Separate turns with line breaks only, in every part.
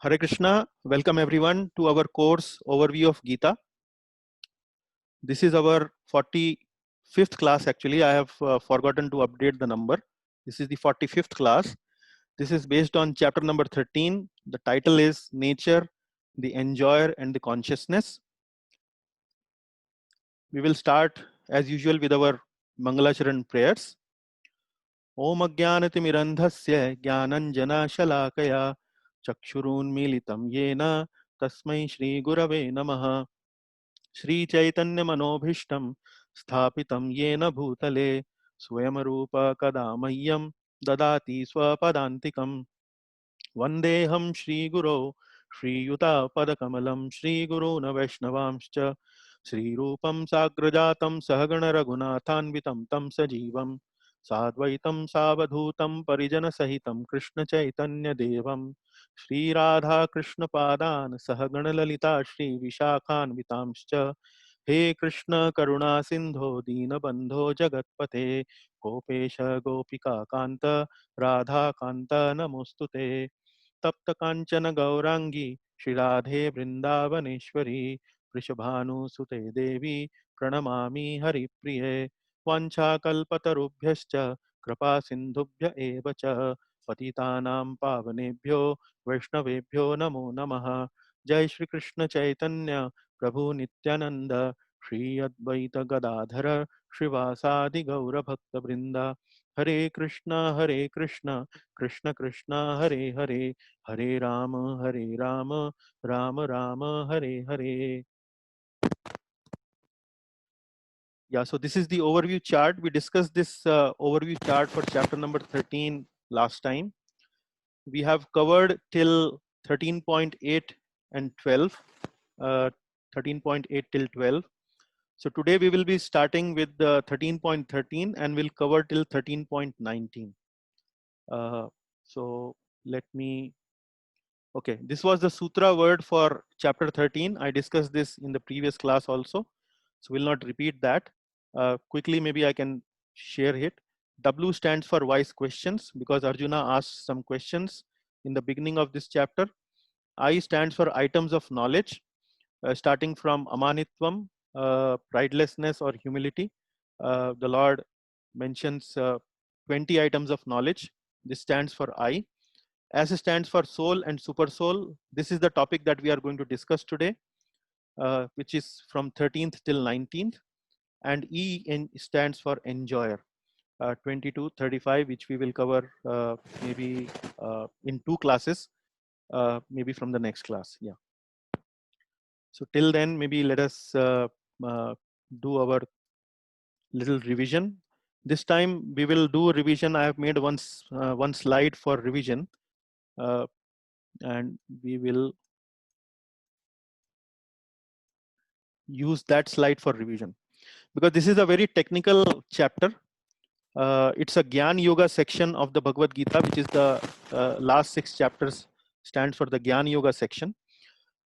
Hare Krishna, welcome everyone to our course overview of Gita. This is our 45th class actually. I have forgotten to update the number. This is the 45th class. This is based on chapter number 13. The title is Nature, the Enjoyer and the Consciousness. We will start as usual with our Mangalacharan prayers. Om Ajnanatimirandhasya Jnananjana Shalakaya Chakshurunmilitam Yena Tasmai Shri Gurave Namaha. Shri Chaitanya मनोभीष्टं स्थापितं येन भूतले स्वयं रूप कदा मह्यं ददाति स्वपदान्तिकं वन्देऽहं श्रीगुरो श्रीयुतापदकमलं श्रीगुरून् वैष्णवांश्च श्रीरूपं साग्रजातं सहगण रघुनाथान्वितं तं सजीवं साद्वैतं सावधूतं परिजनसहितं कृष्णचैतन्यदेवं श्रीराधा कृष्णपादान् सहगण ललिता श्रीविशाखान्वितांश्च हे कृष्ण करुणा सिंधो दीनबंधो जगत्पते गोपेश गोपिका कांत राधा कांत नमोस्तुते तप्त कांचन गौरांगी श्रीराधे वृंदावनेश्वरी वृषभानुसुते देवी प्रणमामि हरिप्रिये वाञ्छाकल्पतरुभ्यश्च कृपा सिन्धुभ्य एव च पतितानां पावनेभ्यो वैष्णवेभ्यो नमो नमः। जय श्री कृष्ण चैतन्य प्रभु नित्यानंद श्री अद्वैत गदाधर श्रीवासादि गौर भक्त वृंदा हरे Krishna Krishna Krishna Hare Hare Hare Ram Ram Ram Hare Hare. Yeah, so this is the overview chart. We discussed this overview chart for chapter number 13 last time. We have covered till 13.8 and 12, 13.8 till 12. So today we will be starting with 13.13 and we'll cover till 13.19. So let me, okay, this was the sutra word for chapter 13. I discussed this in the previous class also, so we'll not repeat that. Quickly, maybe I can share it. W stands for wise questions because Arjuna asked some questions in the beginning of this chapter. I stands for items of knowledge, starting from amanitvam, pridelessness or humility. The Lord mentions 20 items of knowledge. This stands for I. S stands for soul and super soul. This is the topic that we are going to discuss today, which is from 13th till 19th. And stands for enjoyer, 22, 35, which we will cover maybe in 2 classes, maybe from the next class. Yeah. So till then, maybe let us do our little revision. This time we will do revision. I have made one slide for revision, and we will use that slide for revision because this is a very technical chapter. It's a Gyan Yoga section of the Bhagavad Gita, which is the last 6 chapters stands for the Gyan Yoga section,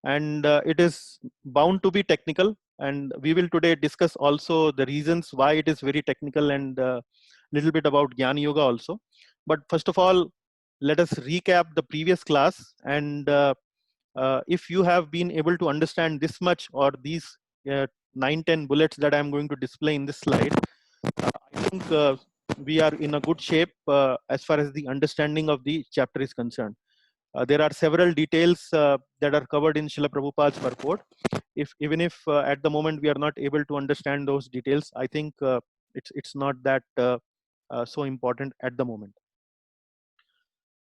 and it is bound to be technical. And we will today discuss also the reasons why it is very technical and little bit about Gyan Yoga also. But first of all, let us recap the previous class, and if you have been able to understand this much or these 9-10 bullets that I'm going to display in this slide, I think we are in a good shape as far as the understanding of the chapter is concerned. There are several details that are covered in Srila Prabhupada's purport. Even if at the moment we are not able to understand those details, I think it's not that so important at the moment.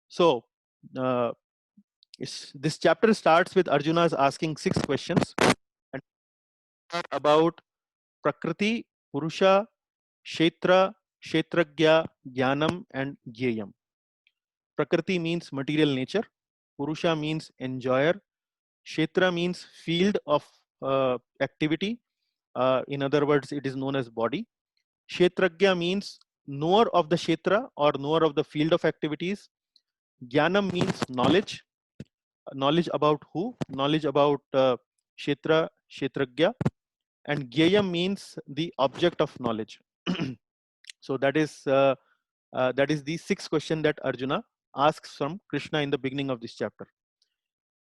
So uh, this chapter starts with Arjuna's asking 6 questions and about Prakriti, Purusha, Kshetra, Kshetragya, Jnanam and Gyayam. Prakriti means material nature. Purusha means enjoyer. Kshetra means field of activity. In other words, it is known as body. Kshetragya means knower of the kshetra or knower of the field of activities. Jnanam means knowledge. Knowledge about who? Knowledge about kshetra, kshetragya. And Gyayam means the object of knowledge. So that is the 6th question that Arjuna asks from Krishna in the beginning of this chapter.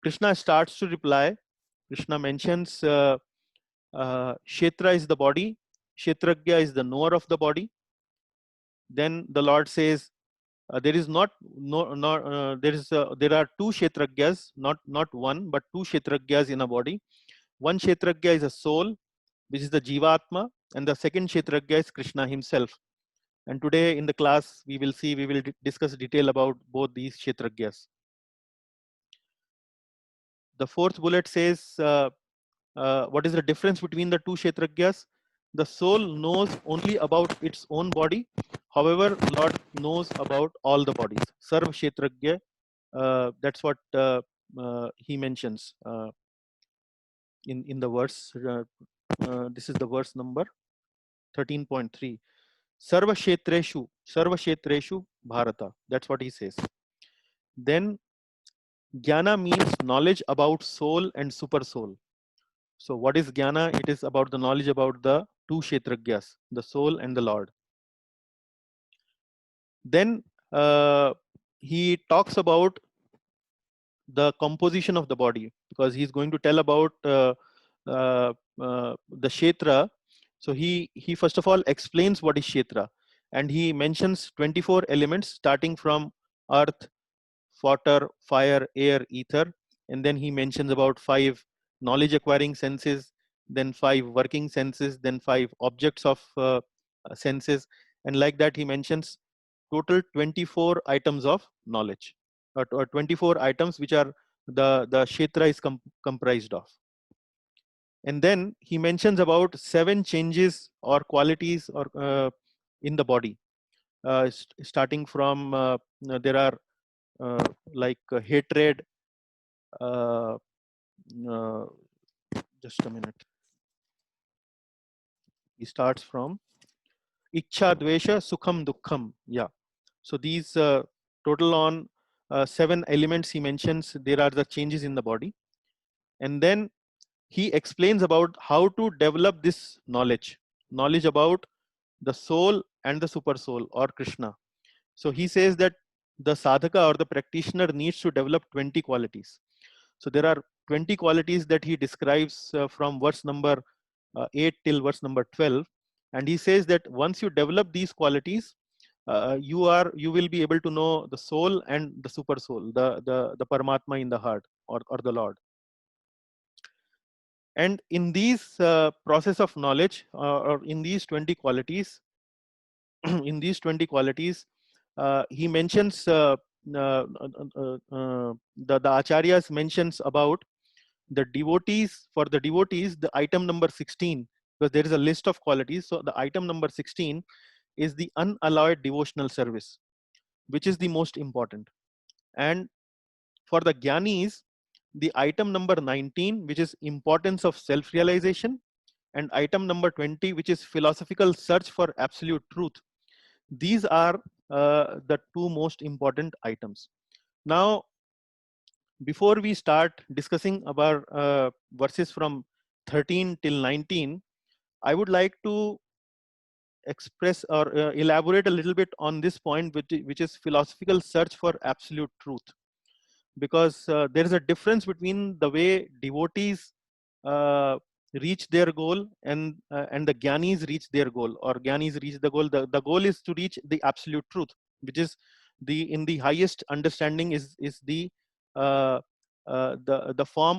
Krishna starts to reply. Krishna mentions Kshetra is the body, Kshetragya is the knower of the body. Then the Lord says, there is not no, no there are two Kshetragyas, not one, but two Kshetragyas in a body. One Kshetragya is a soul, which is the Jivatma, and the second Kshetragya is Krishna himself. And today in the class, we will discuss detail about both these Kshetragyas. The fourth bullet says, what is the difference between the two Kshetragyas? The soul knows only about its own body. However, Lord knows about all the bodies. Sarv Kshetragya, that's what he mentions in the verse. This is the verse number 13.3. Sarva Kshetreshu Bharata. That's what he says. Then Jnana means knowledge about soul and super soul. So what is Jnana? It is about the knowledge about the two Kshetragyas, the soul and the Lord. Then he talks about the composition of the body, because he's going to tell about the Kshetra. So he first of all explains what is Kshetra, and he mentions 24 elements starting from earth, water, fire, air, ether, and then he mentions about 5 knowledge acquiring senses, then 5 working senses, then 5 objects of senses, and like that he mentions total 24 items of knowledge, or 24 items which are the Kshetra is comprised of. And then he mentions about 7 changes or qualities or in the body, starting from there are like hatred, uh, uh, just a minute. He starts from Ichcha, Dvesha, Sukham, Dukkham. Yeah. So these total on 7 elements he mentions, there are the changes in the body. And then he explains about how to develop this knowledge about the soul and the super soul or Krishna. So he says that the sadhaka or the practitioner needs to develop 20 qualities. So there are 20 qualities that he describes from verse number 8 till verse number 12. And he says that once you develop these qualities, you will be able to know the soul and the super soul, the Paramatma in the heart, or the Lord. And in these process of knowledge, or in these 20 qualities, in these 20 qualities, he mentions the acharyas mentions about the devotees. For the devotees, the item number 16, because there is a list of qualities. So the item number 16 is the unalloyed devotional service, which is the most important. And for the Gyanis, the item number 19, which is importance of self-realization, and item number 20, which is philosophical search for absolute truth. These are the 2 most important items. Now, before we start discussing about verses from 13 till 19, I would like to express or elaborate a little bit on this point, which is philosophical search for absolute truth. Because there is a difference between the way devotees reach their goal and the Gyanis reach their goal, or Gyanis reach the goal. The goal is to reach the absolute truth, which is in the highest understanding is the form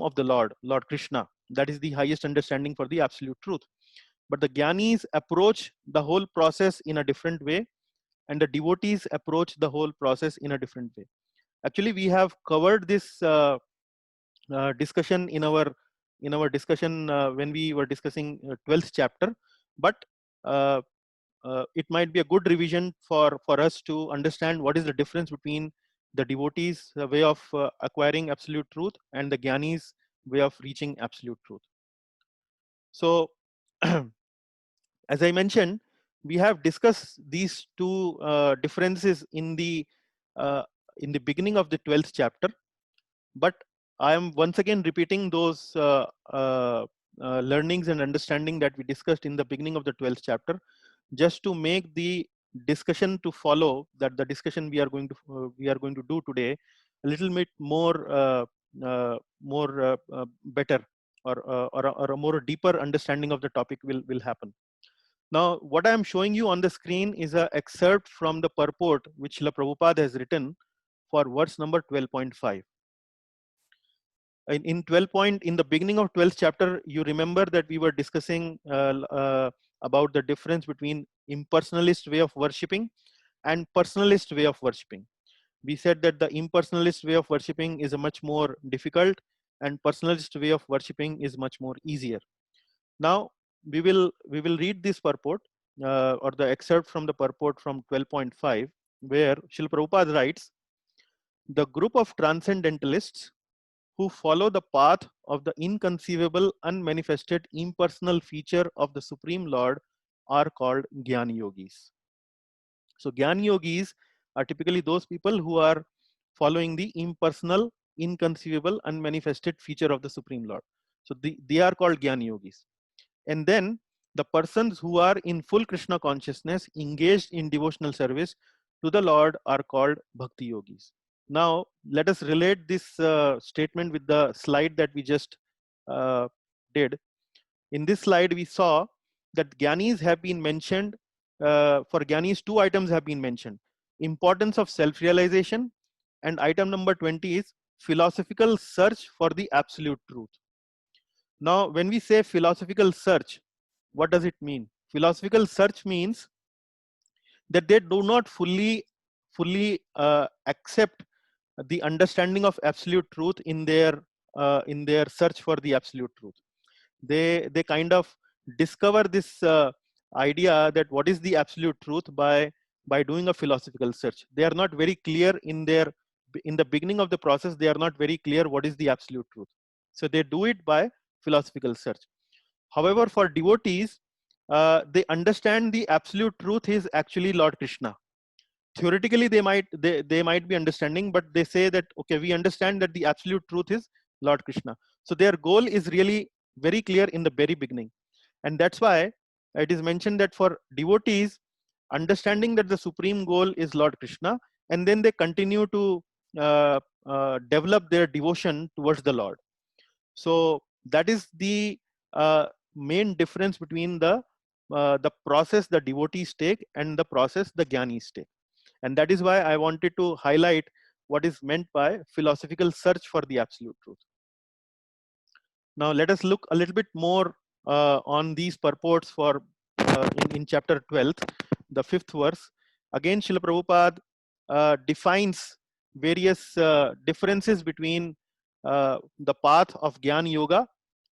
of the Lord Krishna. That is the highest understanding for the absolute truth. But the Gyanis approach the whole process in a different way, and the devotees approach the whole process in a different way. Actually, we have covered this discussion in our discussion when we were discussing 12th chapter, but it might be a good revision for us to understand what is the difference between the devotees' way of acquiring absolute truth and the Gyanis' way of reaching absolute truth. So, as I mentioned, we have discussed these 2 differences in the beginning of the 12th chapter, but I am once again repeating those learnings and understanding that we discussed in the beginning of the 12th chapter, just to make the discussion to follow, that the discussion we are going to do today a little bit more better, or a more deeper understanding of the topic will happen. Now, what I am showing you on the screen is an excerpt from the purport which Srila Prabhupada has written for verse number 12.5. In the beginning of 12th chapter, you remember that we were discussing about the difference between impersonalist way of worshipping and personalist way of worshipping. We said that the impersonalist way of worshipping is a much more difficult, and personalist way of worshipping is much more easier. Now we will read this purport or the excerpt from the purport from 12.5, where Srila Prabhupada writes, the group of transcendentalists who follow the path of the inconceivable, unmanifested, impersonal feature of the Supreme Lord are called Jnani Yogis. So Jnani Yogis are typically those people who are following the impersonal, inconceivable, unmanifested feature of the Supreme Lord. So they are called Jnani Yogis. And then the persons who are in full Krishna consciousness, engaged in devotional service to the Lord, are called Bhakti Yogis. Now, let us relate this statement with the slide that we just did. In this slide, we saw that Gyanis have been mentioned. For Gyanis, two items have been mentioned: importance of self-realization, and item number 20 is philosophical search for the absolute truth. Now, when we say philosophical search, what does it mean? Philosophical search means that they do not fully accept the understanding of absolute truth in their search for the absolute truth. They kind of discover this idea that what is the absolute truth by doing a philosophical search. They are not very clear in the beginning of the process. They are not very clear what is the absolute truth, so they do it by philosophical search. However, for devotees, they understand the absolute truth is actually Lord Krishna. Theoretically, they might be understanding, but they say that, okay, we understand that the absolute truth is Lord Krishna. So their goal is really very clear in the very beginning. And that's why it is mentioned that for devotees, understanding that the supreme goal is Lord Krishna, and then they continue to develop their devotion towards the Lord. So that is the main difference between the process the devotees take and the process the Jnanis take. And that is why I wanted to highlight what is meant by philosophical search for the absolute truth. Now let us look a little bit more on these purports for in chapter 12, the 5th verse. Again, Srila Prabhupada defines various differences between the path of Jnana Yoga,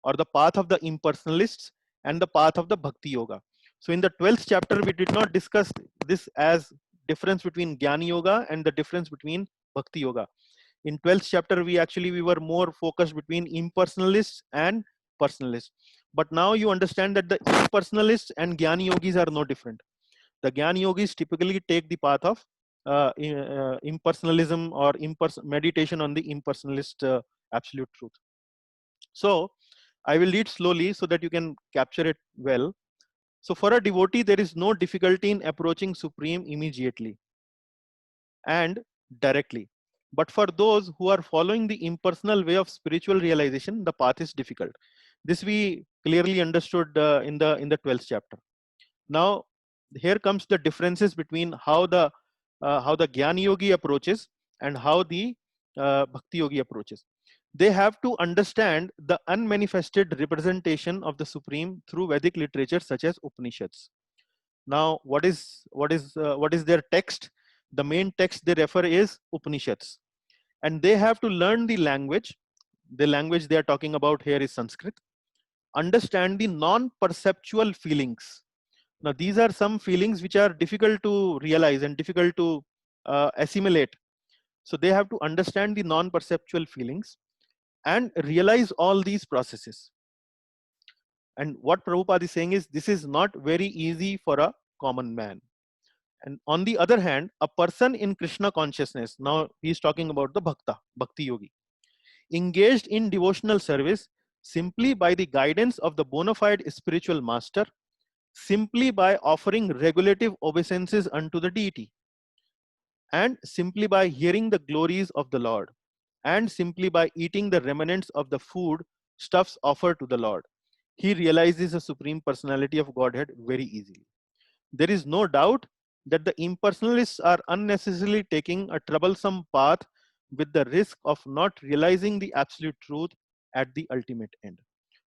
or the path of the impersonalists, and the path of the Bhakti Yoga. So in the 12th chapter, we did not discuss this as difference between Jnana Yoga and the difference between Bhakti Yoga. In 12th chapter, we were more focused between impersonalists and personalists. But now you understand that the impersonalists and Jnani Yogis are no different. The Jnani Yogis typically take the path of impersonalism or meditation on the impersonalist absolute truth. So I will read slowly so that you can capture it well. So for a devotee, there is no difficulty in approaching Supreme immediately and directly. But for those who are following the impersonal way of spiritual realization, the path is difficult. This we clearly understood in the 12th chapter. Now, here comes the differences between how the Jnana Yogi approaches and how the Bhakti Yogi approaches. They have to understand the unmanifested representation of the Supreme through Vedic literature such as Upanishads. Now, what is their text? The main text they refer is Upanishads, and they have to learn the language. The language they are talking about here is Sanskrit. Understand the non-perceptual feelings. Now, these are some feelings which are difficult to realize and difficult to assimilate. So they have to understand the non-perceptual feelings and realize all these processes. And what Prabhupada is saying is this is not very easy for a common man. And on the other hand, a person in Krishna consciousness, now he is talking about the Bhakti Yogi, engaged in devotional service simply by the guidance of the bona fide spiritual master, simply by offering regulative obeisances unto the deity, and simply by hearing the glories of the Lord, and simply by eating the remnants of the food stuffs offered to the Lord. He realizes the Supreme Personality of Godhead very easily. There is no doubt that the impersonalists are unnecessarily taking a troublesome path with the risk of not realizing the absolute truth at the ultimate end.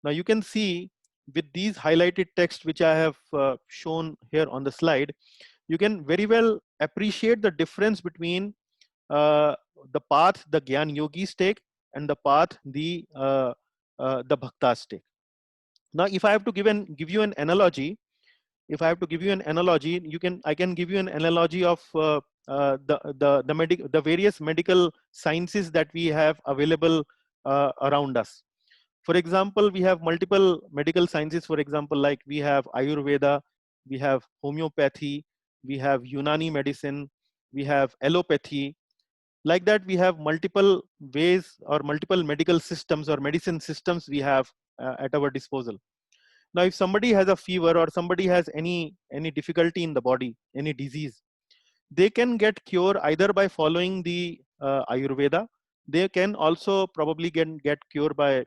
Now you can see with these highlighted text which I have shown here on the slide, you can very well appreciate the difference between the path the Gyan yogis take and the path the bhaktas take. Now, if I have to give you an analogy, if I have to give you an analogy, I can give you an analogy of the various medical sciences that we have available around us. For example, we have multiple medical sciences. For example, like we have Ayurveda, we have homeopathy, we have Unani medicine, we have allopathy. Like that, we have multiple ways or multiple medical systems or medicine systems we have at our disposal. Now, if somebody has a fever or somebody has any difficulty in the body, any disease, they can get cure either by following the Ayurveda. They can also probably get cure by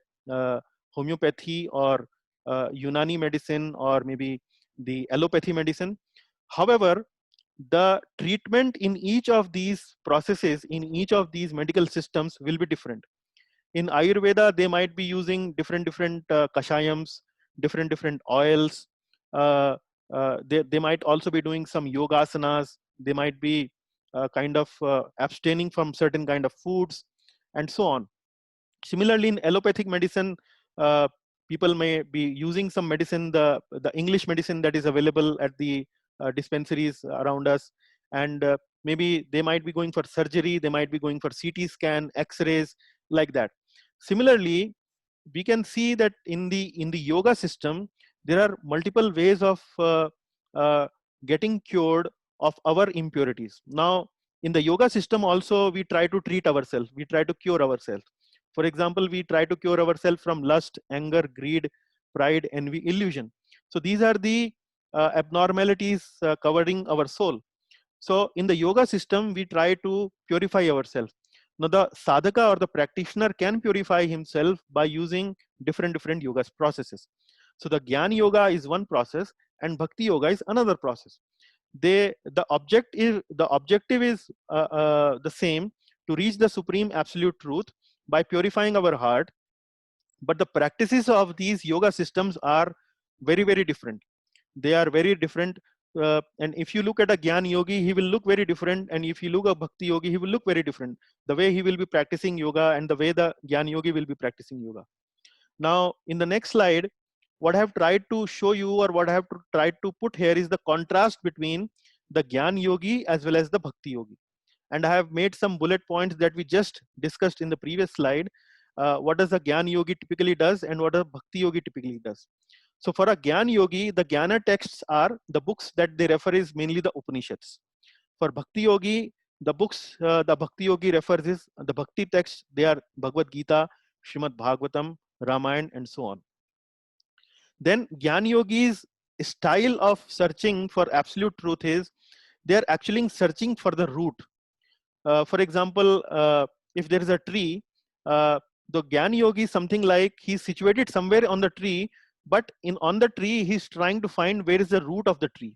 homeopathy or Unani medicine or maybe the allopathy medicine. However, the treatment in each of these processes, in each of these medical systems will be different. In Ayurveda, they might be using different kashayams, different oils. They might also be doing some yogasanas. They might be kind of abstaining from certain kind of foods and so on. Similarly, in allopathic medicine, people may be using some medicine, the English medicine that is available at the dispensaries around us, and maybe they might be going for surgery, they might be going for CT scan, X-rays, like that. Similarly, we can see that in the yoga system, there are multiple ways of getting cured of our impurities. Now, in the yoga system also, we try to treat ourselves, we try to cure ourselves. For example, we try to cure ourselves from lust, anger, greed, pride, envy, illusion. So these are the abnormalities covering our soul. So in the yoga system, we try to purify ourselves. Now the sadhaka or the practitioner can purify himself by using different yoga processes. So the Gyan yoga is one process and Bhakti yoga is another process. The objective is the same, to reach the supreme absolute truth by purifying our heart, but the practices of these yoga systems are very different. They are very different, and if you look at a Gyan yogi, he will look very different, and if you look at Bhakti yogi, he will look very different. The way he will be practicing yoga and the way the Gyan yogi will be practicing yoga. Now in the next slide, what I have tried to show you, or what I have tried to put here, is the contrast between the Gyan yogi as well as the Bhakti yogi. And I have made some bullet points that we just discussed in the previous slide. What does a Gyan yogi typically does and what a Bhakti yogi typically does. So for a Gyan yogi, the Gyana texts are the books that they refer is mainly the Upanishads. For Bhakti yogi, the books the Bhakti yogi refers is the Bhakti texts. They are Bhagavad Gita, Srimad Bhagavatam, Ramayana, and so on. Then Gyan yogis style of searching for absolute truth is they are actually searching for the root. For example, if there is a tree, the Gyan yogi is something like he's situated somewhere on the tree, but on the tree he's trying to find where is the root of the tree.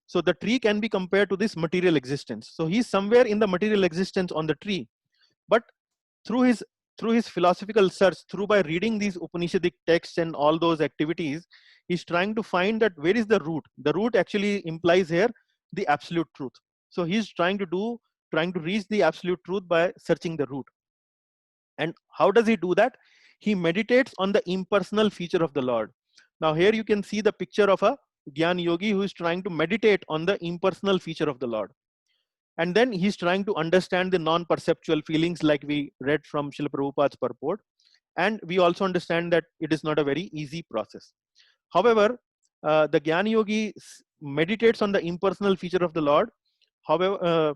So the tree can be compared to this material existence. So he's somewhere in the material existence on the tree, but through his philosophical search, through by reading these Upanishadic texts and all those activities, he's trying to find that where is the root. The root actually implies here the absolute truth. So he's trying to reach the absolute truth by searching the root. And how does he do that? He meditates on the impersonal feature of the Lord. Now here you can see the picture of a Gyan yogi who is trying to meditate on the impersonal feature of the Lord. And then he's trying to understand the non-perceptual feelings, like we read from Srila Prabhupada's purport. And we also understand that it is not a very easy process. However, the Gyan yogi meditates on the impersonal feature of the Lord. However,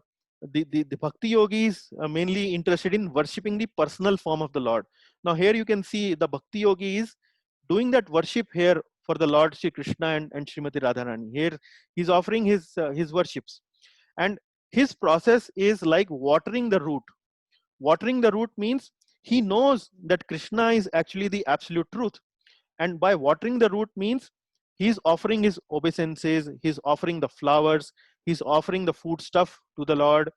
the Bhakti yogi is mainly interested in worshipping the personal form of the Lord. Now here you can see the Bhakti yogi is doing that worship here for the Lord Shri Krishna and Srimati Radharani. Here he's offering his worships. And his process is like watering the root. Watering the root means he knows that Krishna is actually the absolute truth. And by watering the root means he's offering his obeisances, he's offering the flowers, he's offering the food stuff to the Lord,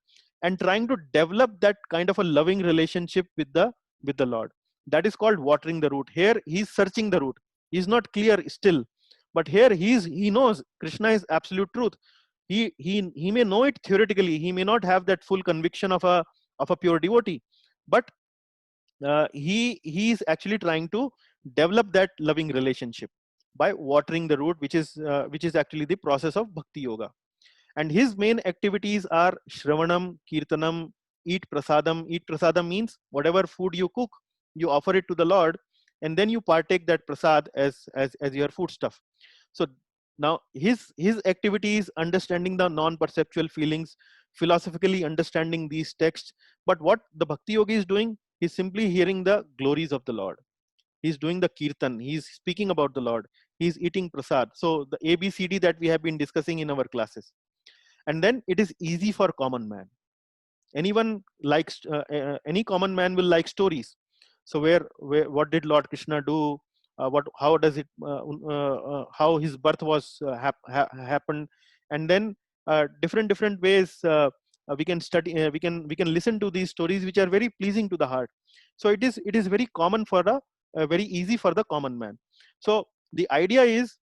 and trying to develop that kind of a loving relationship with the Lord. That is called watering the root. Here he's searching the root. He's not clear still, but here he knows Krishna is absolute truth. He may know it theoretically. He may not have that full conviction of a pure devotee, but he is actually trying to develop that loving relationship by watering the root, which is actually the process of bhakti yoga. And his main activities are shravanam, kirtanam, eat prasadam. Eat prasadam means whatever food you cook, you offer it to the Lord, and then you partake that prasad as your food stuff. So now his activity is understanding the non-perceptual feelings, philosophically understanding these texts. But what the bhakti yogi is doing, he's simply hearing the glories of the Lord. He's doing the kirtan, he's speaking about the Lord, he's eating prasad. So the ABCD that we have been discussing in our classes. And then it is easy for common man. Anyone likes any common man will like stories. So where what did Lord Krishna do, what how does it how his birth was happened, and then different ways we can study, we can listen to these stories which are very pleasing to the heart. So it is very common for the very easy for the common man. So the idea is,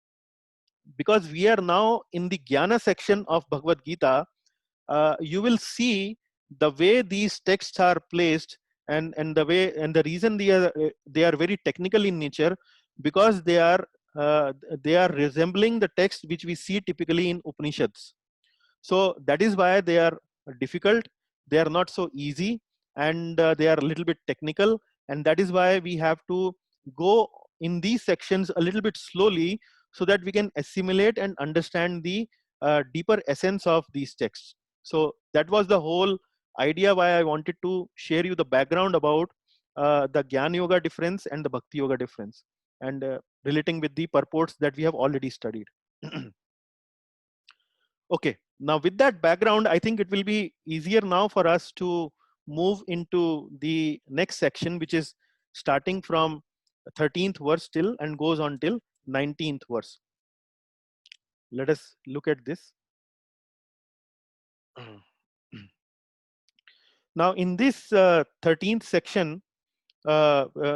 because we are now in the Jnana section of Bhagavad Gita, you will see the way these texts are placed, and the way and the reason they are very technical in nature, because they are resembling the text which we see typically in Upanishads. So that is why they are difficult, they are not so easy, and they are a little bit technical, and that is why we have to go in these sections a little bit slowly, so that we can assimilate and understand the deeper essence of these texts. So that was the whole idea why I wanted to share you the background about the Jnana Yoga difference and the Bhakti Yoga difference, and relating with the purports that we have already studied. Okay, now with that background, I think it will be easier now for us to move into the next section, which is starting from 13th verse till and goes on till 19th verse. Let us look at this. Now in this 13th section,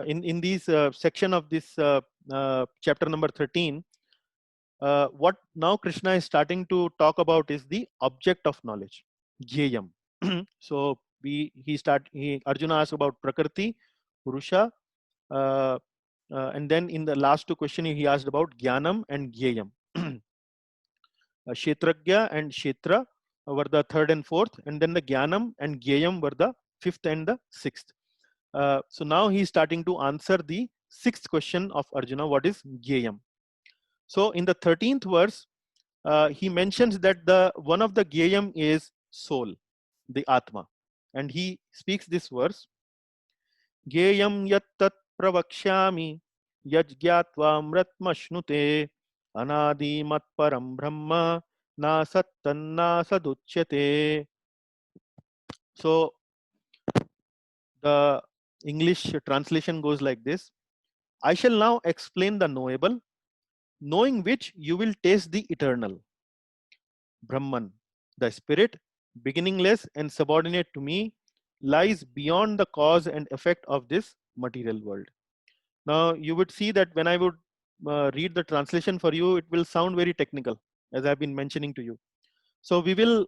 in this section of this chapter number 13, what now Krishna is starting to talk about is the object of knowledge, Jyayam. So Arjuna asked about Prakriti, Purusha, and then in the last two questions he asked about Jnanam and Jyayam. Kshetragya and Kshetra were the third and fourth, and then the Jnanam and Jyayam were the fifth and the sixth. So now he is starting to answer the sixth question of Arjuna, what is Jyayam. So in the 13th verse, he mentions that the one of the Jyayam is soul, the Atma, and he speaks this verse: Jyayam yat tat pravakshyami yajgyatva mratmashnute anadi mat param brahma na sattanna saduchyate. So the English translation goes like this: I shall now explain the knowable, knowing which you will taste the eternal. Brahman, the spirit, beginningless and subordinate to me, lies beyond the cause and effect of this material world. Now you would see that when I would read the translation for you, it will sound very technical, as I've been mentioning to you. So we will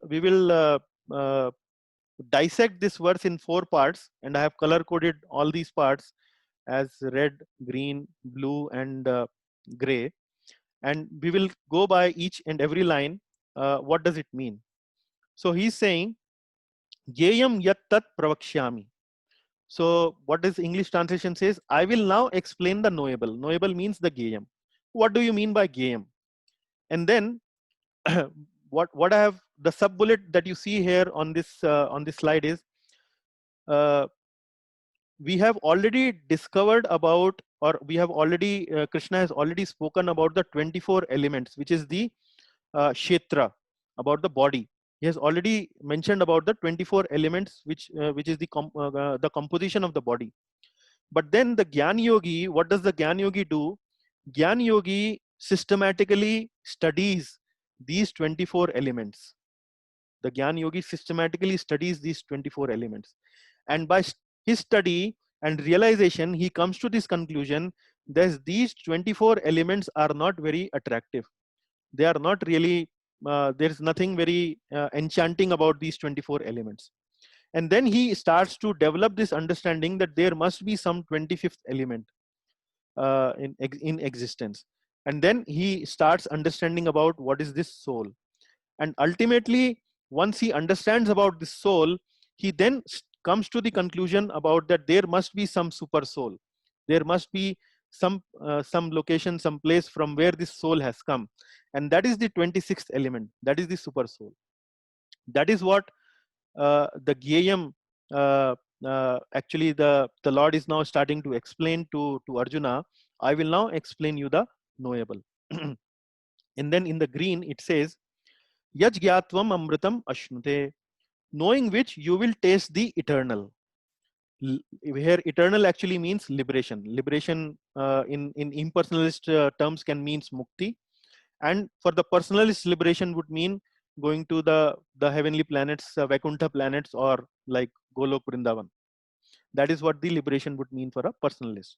dissect this verse in 4 parts, and I have color coded all these parts as red, green, blue, and gray. And we will go by each and every line. What does it mean? So he's saying, Jyayam yat tat pravakshyami. So what does English translation says? I will now explain the knowable. Knowable means the Jyayam. What do you mean by Jyayam? And then what I have, the sub bullet that you see here on this slide is, we have already discovered about, or we have already Krishna has already spoken about the 24 elements, which is the Kshetra, about the body. He has already mentioned about the 24 elements, which is the composition of the body. But then the Gyan Yogi, what does the Gyan Yogi do? Gyan Yogi systematically studies these 24 elements. The Gyan Yogi systematically studies these 24 elements. And by his study and realization, he comes to this conclusion that these 24 elements are not very attractive. They are not really, there's nothing very enchanting about these 24 elements. And then he starts to develop this understanding that there must be some 25th element in existence. And then he starts understanding about what is this soul. And ultimately, once he understands about this soul, he then comes to the conclusion about that there must be some super soul. There must be some location, some place from where this soul has come. And that is the 26th element. That is the super soul. That is what the Gyayam, actually the Lord is now starting to explain to Arjuna. I will now explain you the knowable. And then in the green, it says, Yaj gyatvam amritam ashnute, knowing which you will taste the eternal. Here, eternal actually means liberation. Liberation in impersonalist terms can means mukti. And for the personalist, liberation would mean going to the heavenly planets, Vaikuntha planets, or like Golok Vrindavan. That is what the liberation would mean for a personalist.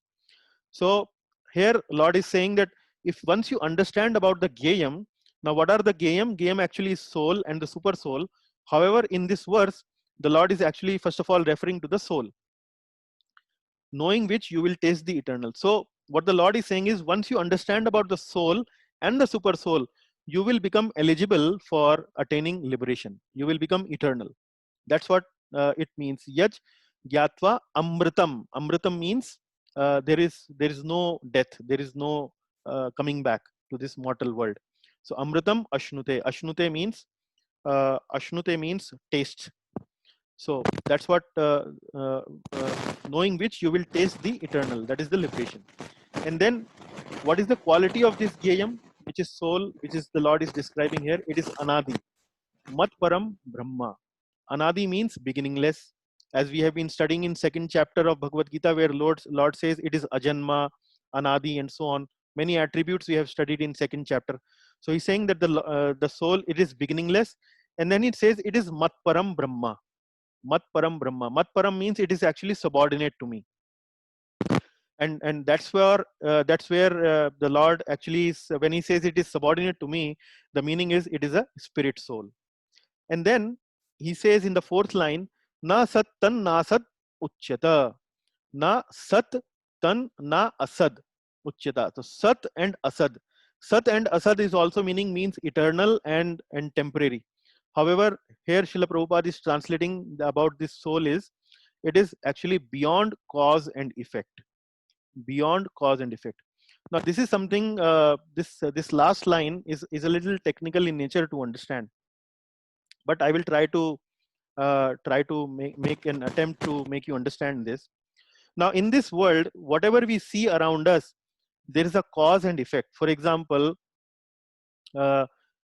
So here Lord is saying that if once you understand about the Gyayam, now what are the Gyayam? Gyayam actually is soul and the super soul. However, in this verse, the Lord is actually first of all referring to the soul, knowing which you will taste the eternal. So what the Lord is saying is, once you understand about the soul and the super soul, you will become eligible for attaining liberation. You will become eternal. That's what it means. Yaj gyatva amritam. Amritam means there is no death. There is no coming back to this mortal world. So amritam ashnute. Ashnute means taste. So that's what knowing which you will taste the eternal. That is the liberation. And then what is the quality of this Gyayam, which is soul, which is the Lord is describing here? It is Anadi. Mat Param Brahma. Anadi means beginningless. As we have been studying in second chapter of Bhagavad Gita, where Lord says it is Ajanma, Anadi, and so on. Many attributes we have studied in second chapter. So he's saying that the soul, it is beginningless. And then it says it is Mat Param Brahma. Mat Param Brahma. Mat Param means it is actually subordinate to me. And that's where the Lord actually is, when he says it is subordinate to me, the meaning is it is a spirit soul. And then he says in the fourth line, na sat tan na sat uchyata. Na sat tan na asad uchyata. So sat and asad. Sat and asad is also means eternal and temporary. However, here Srila Prabhupada is translating about this soul is, it is actually beyond cause and effect. Beyond cause and effect. Now this is something, this last line is a little technical in nature to understand, but I will try to make an attempt to make you understand this. Now in this world, whatever we see around us, there is a cause and effect. For example, uh,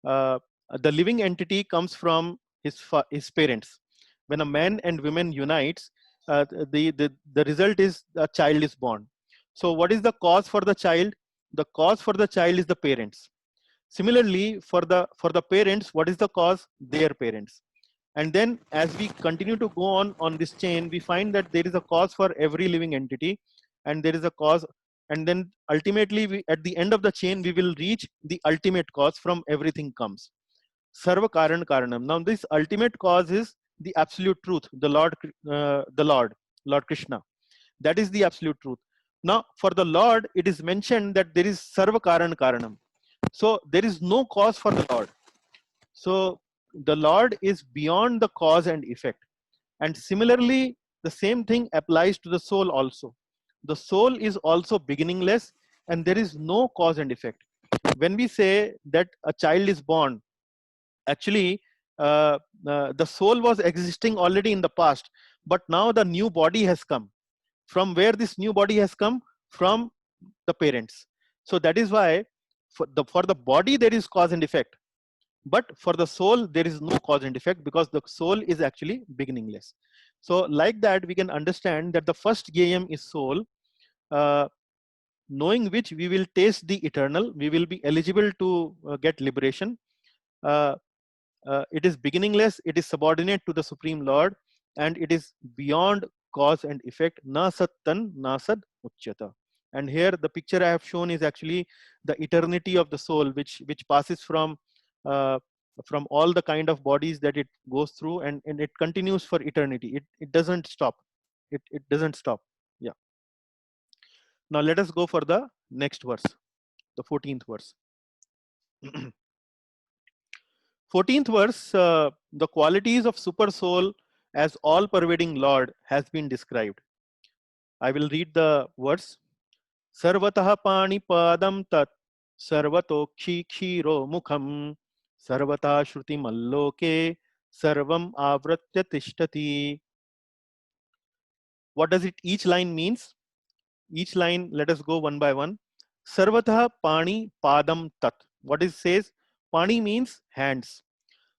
uh, the living entity comes from his parents. When a man and woman unites, the result is a child is born. So what is the cause for the child? The cause for the child is the parents. Similarly, for the parents, what is the cause? Their parents. And then as we continue to go on this chain, we find that there is a cause for every living entity, and there is a cause. And then ultimately, at the end of the chain, we will reach the ultimate cause from everything comes. Sarva Karan Karanam. Now, this ultimate cause is the absolute truth, the Lord Krishna. That is the absolute truth. Now, for the Lord, it is mentioned that there is Sarva Karan Karanam. So there is no cause for the Lord. So the Lord is beyond the cause and effect. And similarly, the same thing applies to the soul also. The soul is also beginningless, and there is no cause and effect. When we say that a child is born, actually the soul was existing already in the past, but now the new body has come. From where this new body has come? From the parents. So that is why for the body there is cause and effect, But for the soul, there is no cause and effect because the soul is actually beginningless. So like that, we can understand that the first game is soul, knowing which we will taste the eternal, we will be eligible to get liberation. Uh, it is beginningless, it is subordinate to the Supreme Lord, and it is beyond cause and effect. Na sattan, na sad uchyata. And here the picture I have shown is actually the eternity of the soul, which passes uh, from all the kind of bodies that it goes through, and it continues for eternity. It doesn't stop. It doesn't stop. Yeah. Now let us go for the next verse, the 14th verse. 14th verse, the qualities of super soul as all pervading Lord has been described. I will read the verse. Sarvatah pani padam tat sarvatokshi kshiro mukham sarvata shruti malloke sarvam avratya tishtati. What does it each line means? Each line, let us go one by one. Sarvatah pani padam tat. What it says? Pani means hands.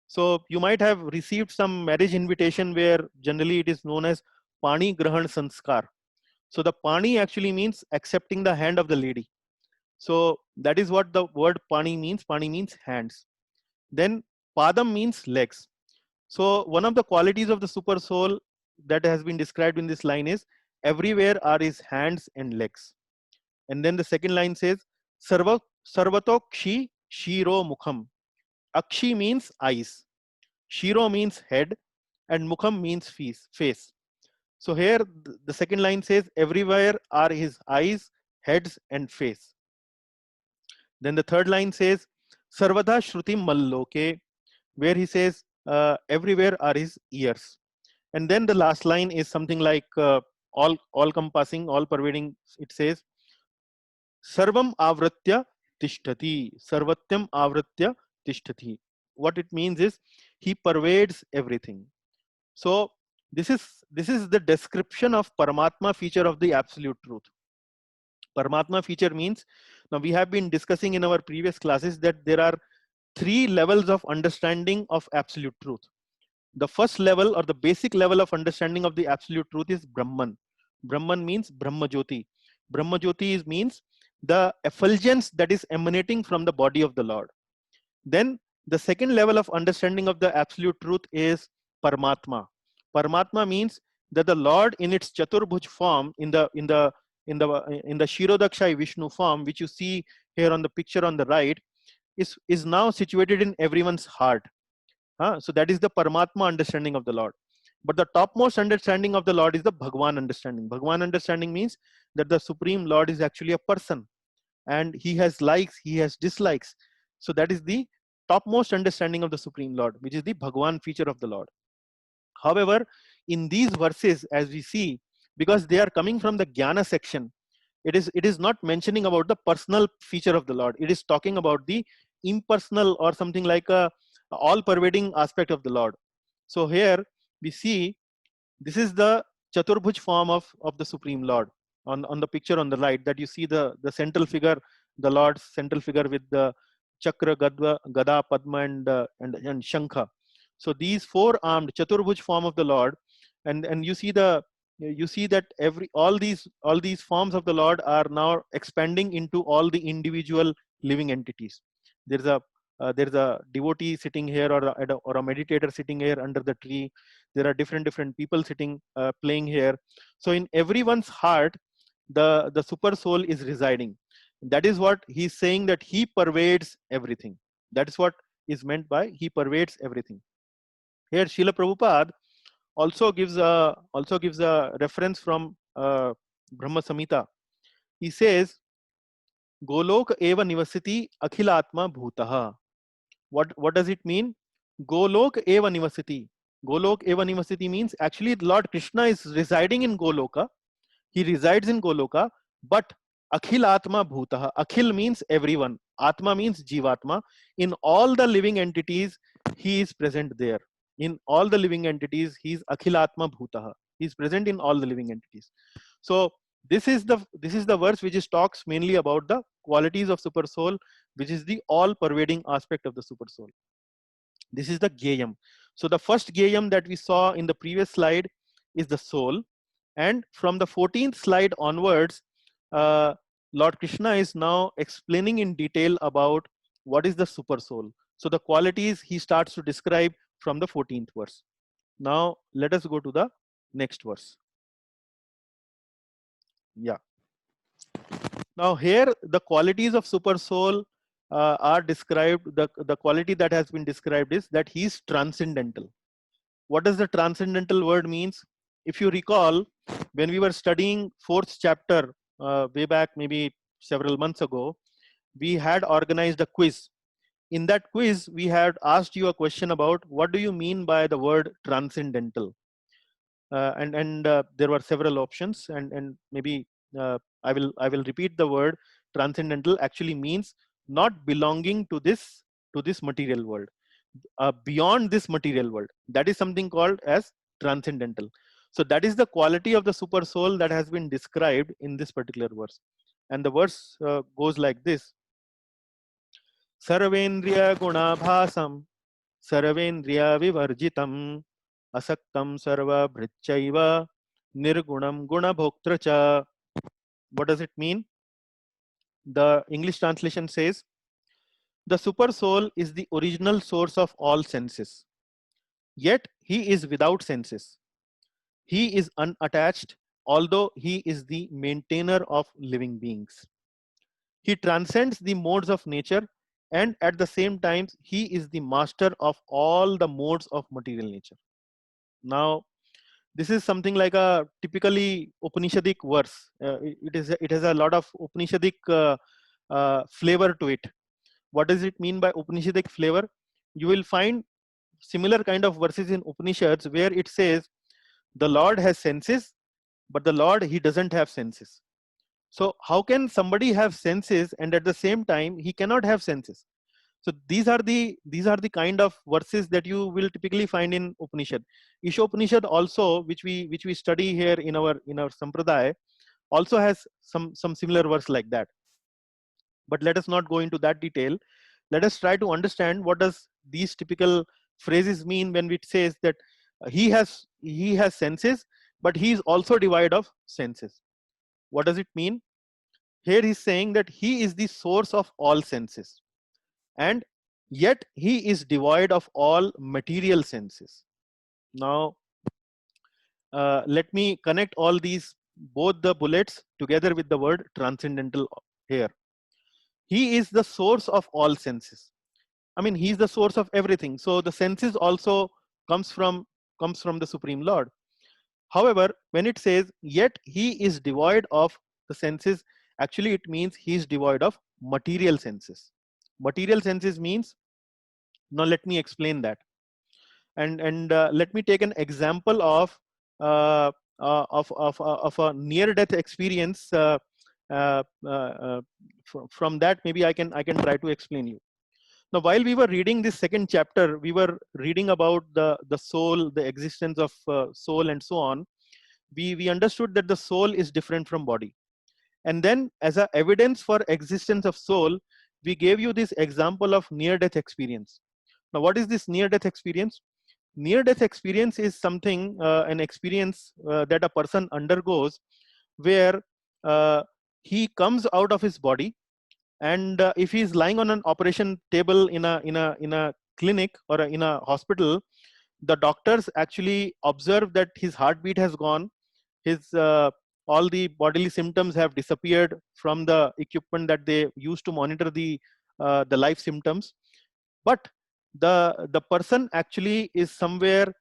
So you might have received some marriage invitation where generally it is known as Pani Grahan Sanskar. So the Pani actually means accepting the hand of the lady. So that is what the word Pani means. Pani means hands. Then Padam means legs. So one of the qualities of the super soul that has been described in this line is everywhere are his hands and legs. And then the second line says Sarvato Kshi Shiro Mukham. Akshi means eyes. Shiro means head, and Mukham means face. So here the second line says everywhere are his eyes, heads, and face. Then the third line says Sarvada Shrutim Malloke, where he says everywhere are his ears. And then the last line is something like all compassing, all pervading. It says Sarvam Avratya Tishtati, Sarvatyam Avratya Tishtati. What it means is he pervades everything. So this is the description of Paramatma feature of the absolute truth. Paramatma feature means, now we have been discussing in our previous classes that there are three levels of understanding of absolute truth. The first level or the basic level of understanding of the absolute truth is Brahman. Brahman means Brahma Jyoti. Brahma Jyoti means the effulgence that is emanating from the body of the Lord. Then the second level of understanding of the absolute truth is Paramatma. Paramatma means that the Lord in its Chaturbhuj form, in the Shirodakshay Vishnu form, which you see here on the picture on the right, is now situated in everyone's heart. So that is the Paramatma understanding of the Lord. But the topmost understanding of the Lord is the Bhagwan understanding. Bhagwan understanding means that the Supreme Lord is actually a person, and he has likes, he has dislikes. So that is the topmost understanding of the Supreme Lord, which is the Bhagwan feature of the Lord. However, in these verses, as we see, because they are coming from the Jnana section, it is not mentioning about the personal feature of the Lord. It is talking about the impersonal or something like a all pervading aspect of the Lord. So here we see this is the Chaturbhuj form of the Supreme Lord on the picture on the right, that you see the central figure, the Lord's central figure with the Chakra, Gada, Padma, and Shankha. So these four-armed Chaturbhuj form of the Lord, and you see that all these forms of the Lord are now expanding into all the individual living entities. There's a devotee sitting here, or a meditator sitting here under the tree. There are different people sitting, playing here. So in everyone's heart, the super soul is residing. That is what he's saying, that he pervades everything. That is what is meant by he pervades everything. Here Srila Prabhupada also gives a reference from Brahma Samhita. He says, Golok eva nivasiti akhilatma bhutaha. What does it mean? Golok eva nivasiti. Golok eva nivasiti means actually Lord Krishna is residing in Goloka. He resides in Goloka, but Akhil Atma Bhutaha. Akhil means everyone. Atma means Jivatma. In all the living entities, he is present there. In all the living entities, he is Akhil Atma Bhutaha. He is present in all the living entities. So this is the verse which is talks mainly about the qualities of super soul, which is the all pervading aspect of the super soul. This is the Gayam. So the first Gayam that we saw in the previous slide is the soul. And from the 14th slide onwards, Lord Krishna is now explaining in detail about what is the super soul. So the qualities he starts to describe from the 14th verse. Now let us go to the next verse. Yeah. Now here the qualities of super soul are described. The quality that has been described is that he is transcendental. What does the transcendental word means? If you recall, when we were studying 4th chapter way back maybe several months ago, we had organized a quiz. In that quiz, we had asked you a question about what do you mean by the word transcendental? And there were several options, and maybe I will repeat the word. Transcendental actually means not belonging to this material world, beyond this material world. That is something called as transcendental. So that is the quality of the super soul that has been described in this particular verse. And the verse goes like this: Sarvendriya gunabhasam Sarvendriya vivarjitam Asaktam sarva bhrichaiva Nirgunam gunabhoktracha. What does it mean? The English translation says, the super soul is the original source of all senses, yet he is without senses. He is unattached, although he is the maintainer of living beings. He transcends the modes of nature, and at the same time, he is the master of all the modes of material nature. Now, this is something like a typically Upanishadic verse. It has a lot of Upanishadic flavor to it. What does it mean by Upanishadic flavor? You will find similar kind of verses in Upanishads where it says the Lord has senses, but the Lord, he doesn't have senses. So how can somebody have senses and at the same time he cannot have senses? So these are the kind of verses that you will typically find in Upanishad. Ishopanishad also, which we study here in our sampradaya, also has some similar verse like that. But let us not go into that detail. Let us try to understand what does these typical phrases mean when it says that he has senses, but he is also devoid of senses. What does it mean? Here he's saying that he is the source of all senses, and yet he is devoid of all material senses. Now, let me connect all these, both the bullets together with the word transcendental here. He is the source of all senses. I mean, he's the source of everything. So the senses also comes from the Supreme Lord. However, when it says, yet he is devoid of the senses, actually it means he is devoid of material senses. Material senses means, now let me explain that. And let me take an example of a near-death experience. From that, maybe I can try to explain you. Now, while we were reading this second chapter, we were reading about the soul, the existence of soul, and so on. We understood that the soul is different from body, and then as a evidence for existence of soul, we gave you this example of near-death experience. Now, what is this near-death experience? Near-death experience is something, an experience that a person undergoes where he comes out of his body, and if he is lying on an operation table in a clinic or in a hospital, the doctors actually observe that his heartbeat has gone, his all the bodily symptoms have disappeared from the equipment that they use to monitor the life symptoms, but the person actually is somewhere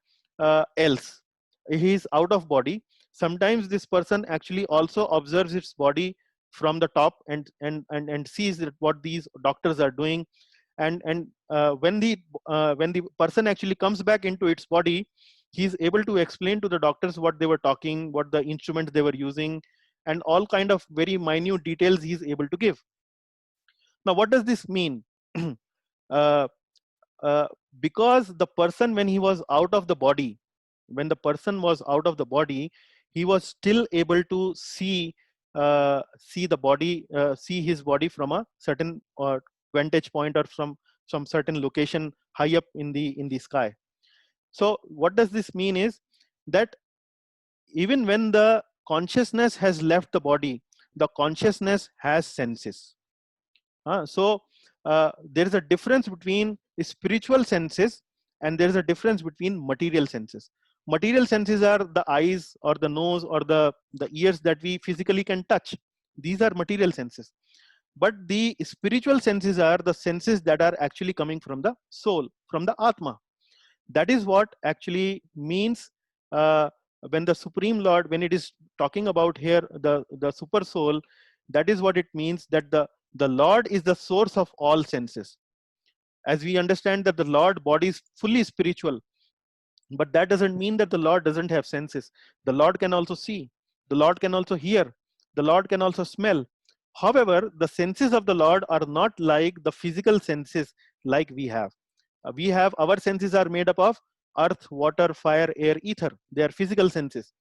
else. He is out of body. Sometimes this person actually also observes its body from the top and sees that what these doctors are doing, and when the person actually comes back into its body, he is able to explain to the doctors what they were talking, what the instruments they were using, and all kind of very minute details he is able to give. Now, what does this mean? uh, uh, because the person, when he was out of the body, when the person was out of the body, he was still able to see the body, see his body from a certain vantage point or from some certain location high up in the sky. So what does this mean is that even when the consciousness has left the body, the consciousness has senses. So there is a difference between spiritual senses and there is a difference between material senses. Material senses are the eyes or the nose or the ears that we physically can touch. These are material senses. But the spiritual senses are the senses that are actually coming from the soul, from the Atma. That is what actually means uh, when the Supreme Lord, when it is talking about here the super soul, that is what it means, that the Lord is the source of all senses. As we understand that the Lord body is fully spiritual, but that doesn't mean that the Lord doesn't have senses. The Lord can also see, the Lord can also hear, the Lord can also smell. However, the senses of the Lord are not like the physical senses like we have. We have, our senses are made up of earth, water, fire, air, ether. They are physical senses.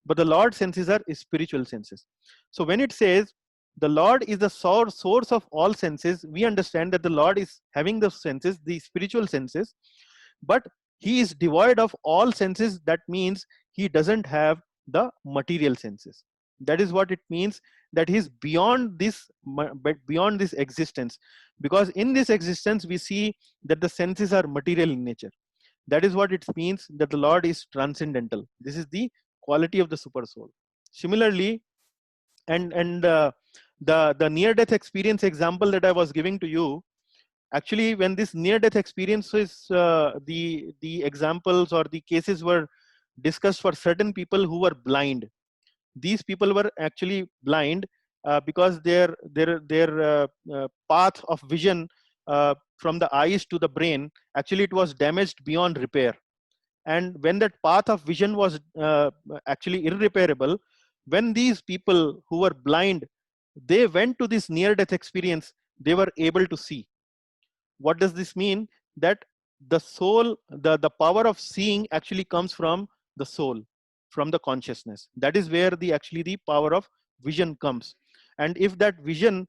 But the Lord's senses are spiritual senses. So when it says the Lord is the source of all senses, we understand that the Lord is having the senses, the spiritual senses, but he is devoid of all senses. That means he doesn't have the material senses. That is what it means, that he is beyond this, but beyond this existence, because in this existence we see that the senses are material in nature. That is what it means, that the Lord is transcendental. This is the quality of the super soul. Similarly, and the near death experience example that I was giving to you, actually when this near death experiences, the examples or the cases were discussed for certain people who were blind. These people were actually blind because their path of vision from the eyes to the brain, actually it was damaged beyond repair. And when that path of vision was actually irreparable, when these people who were blind, they went to this near death experience, they were able to see. What does this mean? That the soul, the power of seeing actually comes from the soul, from the consciousness. That is where the actually the power of vision comes. And if that vision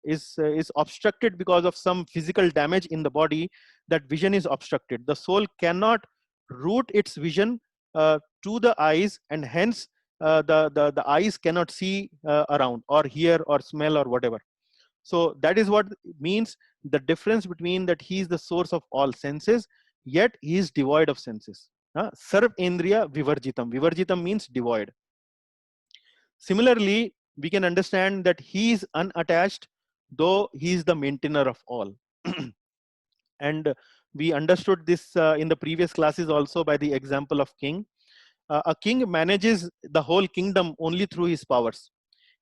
is obstructed because of some physical damage in the body, that vision is obstructed. The soul cannot route its vision to the eyes, and hence the eyes cannot see around or hear or smell or whatever. So that is what means, the difference between that he is the source of all senses, yet he is devoid of senses. Sarv Indriya Vivarjitam. Vivarjitam means devoid. Similarly, we can understand that he is unattached, though he is the maintainer of all. And we understood this in the previous classes also by the example of king. A king manages the whole kingdom only through his powers.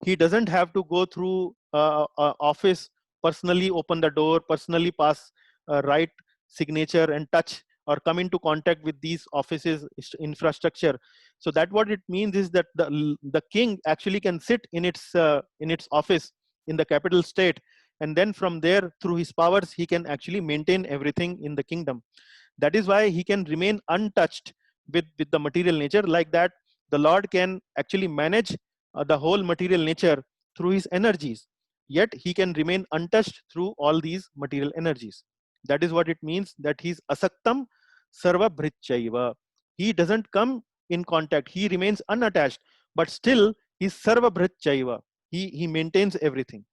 He doesn't have to go through office, personally open the door, personally pass, write signature and touch or come into contact with these offices infrastructure. So that what it means is that the king actually can sit in its office in the capital state, and then from there through his powers he can actually maintain everything in the kingdom. That is why he can remain untouched with the material nature. Like that, the Lord can actually manage the whole material nature through his energies, yet he can remain untouched through all these material energies. That is what it means, that he's asaktam sarva bhritchaiva. He doesn't come in contact, he remains unattached, but still he's sarva bhritchaiva. He maintains everything.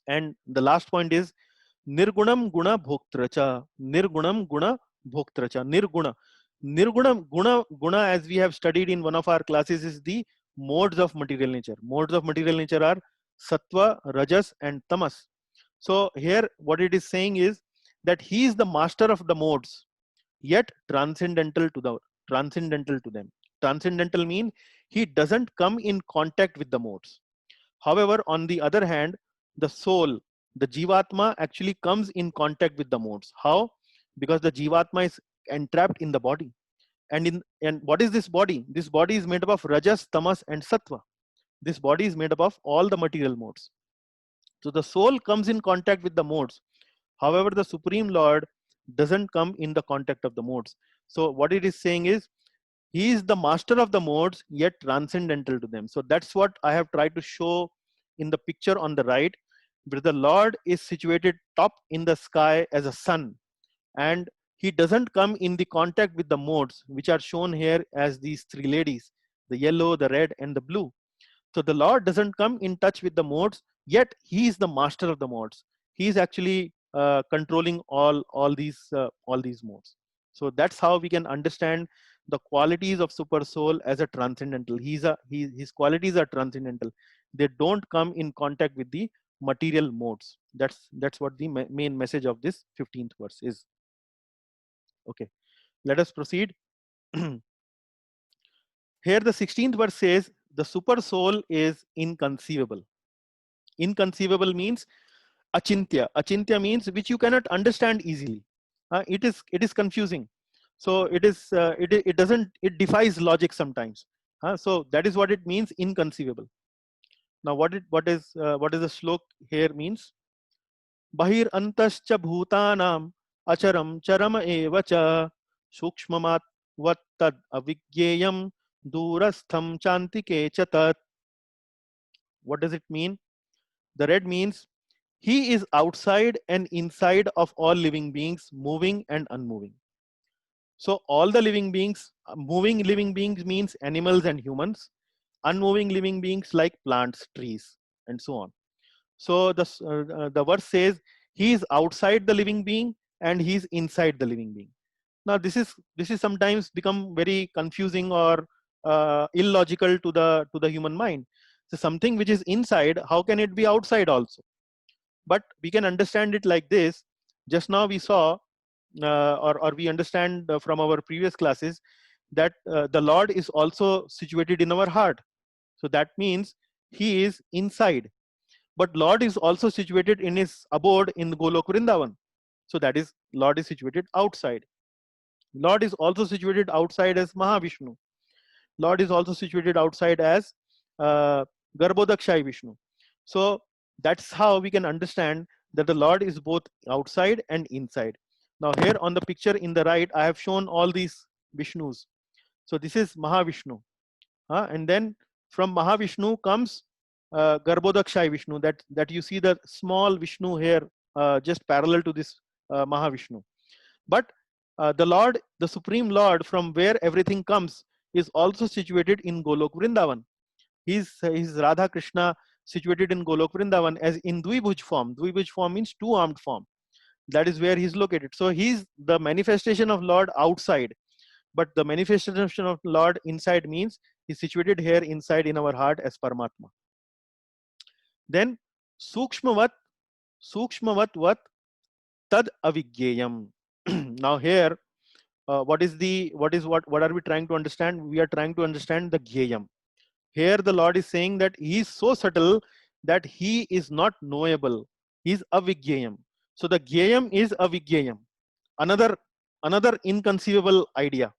And the last point is nirgunam guna bhoktracha. Nirgunam guna bhoktracha. Nirguna. Guna, as we have studied in one of our classes, is the modes of material nature. Modes of material nature are sattva, rajas, and tamas. So here what it is saying is that he is the master of the modes, yet transcendental to them. Transcendental mean he doesn't come in contact with the modes. However, on the other hand, the soul, the Jivatma actually comes in contact with the modes. How? Because the Jivatma is entrapped in the body. And what is this body? This body is made up of Rajas, Tamas, and Sattva. This body is made up of all the material modes. So the soul comes in contact with the modes. However, the Supreme Lord doesn't come in the contact of the modes. So what it is saying is, he is the master of the modes, yet transcendental to them. So that's what I have tried to show in the picture on the right, where the Lord is situated top in the sky as a sun, and he doesn't come in the contact with the modes, which are shown here as these three ladies, the yellow, the red, and the blue. So the Lord doesn't come in touch with the modes, yet he is the master of the modes. He is actually controlling all these modes. So that's how we can understand the qualities of super soul as a transcendental. His qualities are transcendental. They don't come in contact with the material modes. That's what the main message of this 15th verse is. Okay, let us proceed. Here the 16th verse says the super soul is inconceivable. Inconceivable means achintya. Achintya means which you cannot understand easily. It is confusing. So it doesn't, it defies logic sometimes. So that is what it means, inconceivable. Now what is the slok here means? Bahir antascha bhutanam acharam charam eva cha sukshmamat vattad avigyeyam durastham chantike chatat. What does it mean? The red means he is outside and inside of all living beings, moving and unmoving. So all the living beings, moving living beings means animals and humans, unmoving living beings like plants, trees, and so on. So the verse says he is outside the living being and he is inside the living being. Now this is sometimes become very confusing or illogical to the human mind. So something which is inside, how can it be outside also? But we can understand it like this. Just now we saw or we understand from our previous classes that the Lord is also situated in our heart. So that means he is inside. But Lord is also situated in his abode in Golok Vrindavan. So that is, Lord is situated outside. Lord is also situated outside as Mahavishnu. Lord is also situated outside as uh, Garbhodakshai Vishnu. So that's how we can understand that the Lord is both outside and inside. Now here on the picture in the right, I have shown all these Vishnus. So this is Mahavishnu. And then from Mahavishnu comes Garbhodakshai Vishnu, that you see the small Vishnu here just parallel to this Mahavishnu. But the Lord, the Supreme Lord, from where everything comes, is also situated in Golok Vrindavan. He's Radha Krishna situated in Golok Vrindavan as in Dvibhuj form. Dvibhuj form means two-armed form. That is where he's located. So he's the manifestation of Lord outside, but the manifestation of Lord inside means he's situated here inside in our heart as Paramatma. Then Sukshmavat vat tad avigyeyam. Now here, what are we trying to understand? We are trying to understand the gyeyam. Here the Lord is saying that he is so subtle that he is not knowable. He is avigyeyam. So the gyeyam is avigyeyam. Another inconceivable idea.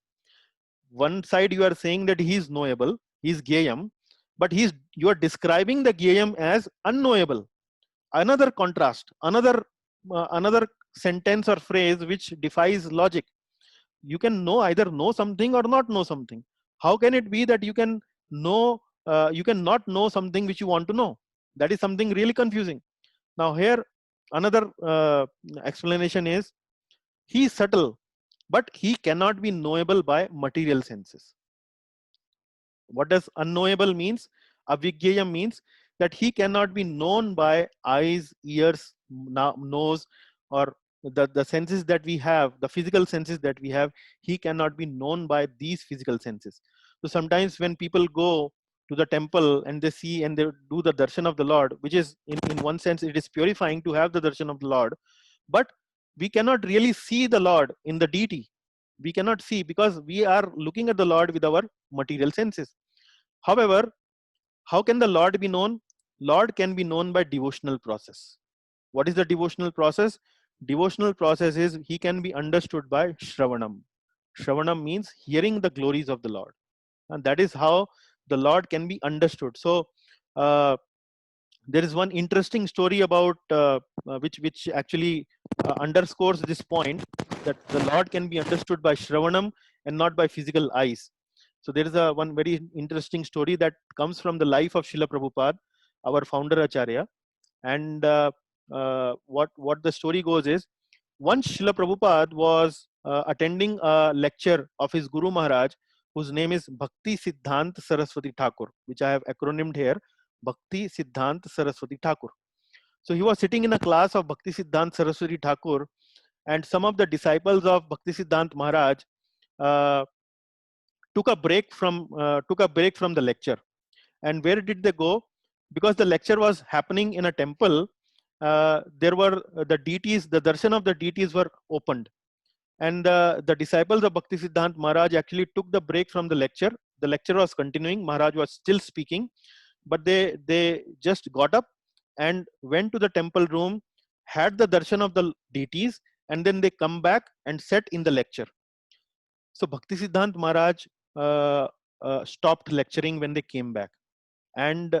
One side you are saying that he is knowable, he is gyeyam, but you are describing the gyeyam as unknowable. Another contrast, another sentence or phrase which defies logic. You can either know something or not know something. How can it be that you can you can not know something which you want to know? That is something really confusing. Now here another explanation is he is subtle, but he cannot be knowable by material senses. What does unknowable means? Avigyeyam means that he cannot be known by eyes, ears, nose, or the senses that we have, the physical senses that we have. He cannot be known by these physical senses. So sometimes when people go to the temple and they see and they do the darshan of the Lord, which is in one sense it is purifying to have the darshan of the Lord, but we cannot really see the Lord in the deity. We cannot see because we are looking at the Lord with our material senses. However, how can the Lord be known? Lord can be known by devotional process. What is the devotional process? Devotional process is he can be understood by Shravanam. Shravanam means hearing the glories of the Lord. And that is how the Lord can be understood. So there is one interesting story about which actually underscores this point, that the Lord can be understood by Shravanam and not by physical eyes. So there is one very interesting story that comes from the life of Srila Prabhupada, our founder Acharya. And what the story goes is, Once Srila Prabhupada was attending a lecture of his Guru Maharaj, whose name is Bhakti Siddhant Saraswati Thakur, which I have acronymed here, Bhakti Siddhant Saraswati Thakur. So he was sitting in a class of Bhakti Siddhant Saraswati Thakur, and some of the disciples of Bhakti Siddhant Maharaj uh, took a break from the lecture. And where did they go? Because the lecture was happening in a temple, there were the deities, the darshan of the deities were opened. And the disciples of Bhakti Siddhant Maharaj actually took the break from the lecture. The lecture was continuing, Maharaj was still speaking, but they just got up and went to the temple room, had the darshan of the deities, and then they come back and sat in the lecture. So Bhakti Siddhant Maharaj stopped lecturing when they came back, and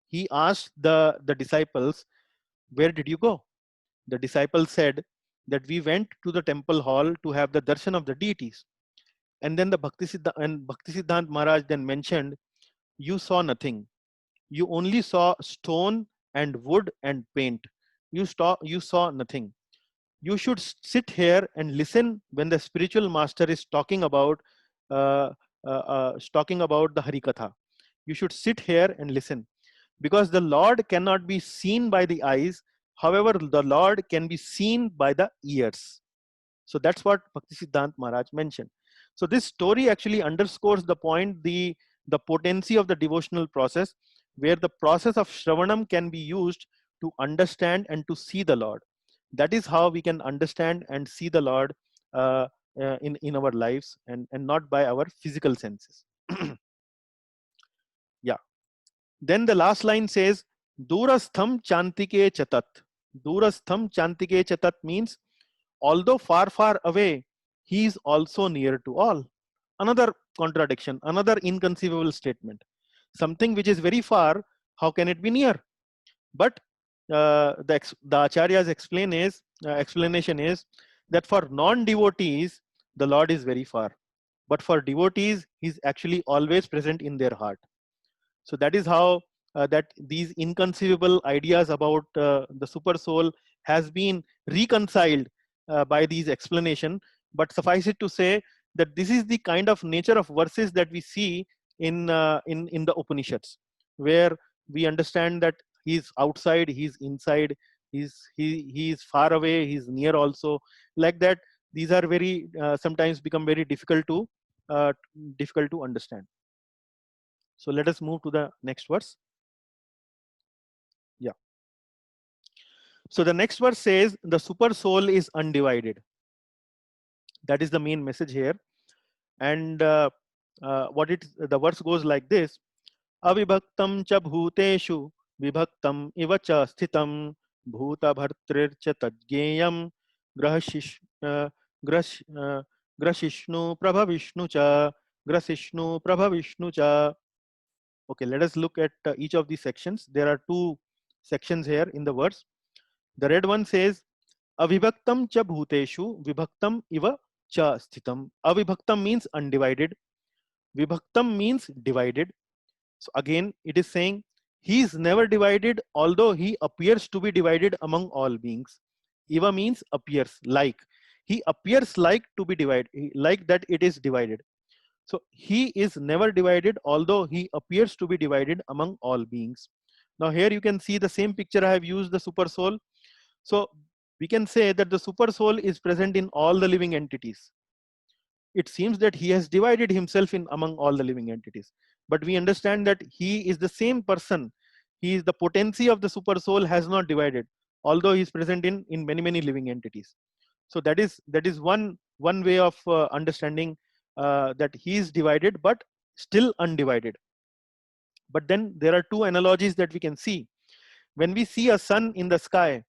he asked the disciples, where did you go? The disciples said that we went to the temple hall to have the darshan of the deities. And then Bhakti Siddhant Maharaj then mentioned, you saw nothing. You only saw stone and wood and paint. You saw nothing. You should sit here and listen when the spiritual master is talking about uh, the Harikatha. You should sit here and listen, because the Lord cannot be seen by the eyes. However, the Lord can be seen by the ears. So that's what Bhakti Siddhant Maharaj mentioned. So this story actually underscores the point, the potency of the devotional process, where the process of Shravanam can be used to understand and to see the Lord. That is how we can understand and see the Lord in our lives, and not by our physical senses. Yeah. Then the last line says, Durastham Chantike Chatat. Durastham Chantike Chatat means, although far, far away, he is also near to all. Another contradiction, another inconceivable statement. Something which is very far, how can it be near? But the Acharya's explanation is that for non-devotees, the Lord is very far. But for devotees, he's actually always present in their heart. So that is how that these inconceivable ideas about the super soul has been reconciled by these explanation. But suffice it to say that this is the kind of nature of verses that we see in the Upanishads, where we understand that he's outside, he's inside, he's far away, he's near also. Like that, these are very sometimes become very difficult to understand. So let us move to the next verse. Yeah. So the next verse says the super soul is undivided. That is the main message here. And the verse goes like this: Avibhaktam cha bhuteshu vibhaktam iva cha sthitam bhuta bhartrir cha tadgeyam grahashish grash grashishnu prabhavishnu cha grasishnu prabhavishnu cha. Okay, let us look at each of these sections. There are two sections here in the verse. The red one says, Avibhaktam cha bhuteshu vibhaktam iva cha sthitam. Avibhaktam means undivided. Vibhaktam means divided. So again, it is saying he is never divided, although he appears to be divided among all beings. Iva means appears, like. He appears like to be divided, like that it is divided. So he is never divided, although he appears to be divided among all beings. Now here you can see the same picture I have used, the super soul. So we can say that the super soul is present in all the living entities. It seems that he has divided himself in among all the living entities, but we understand that he is the same person. He is the potency of the super soul has not divided, although he is present in many living entities. So that is one way of understanding that he is divided but still undivided. But then there are two analogies that we can see. When we see a sun in the sky,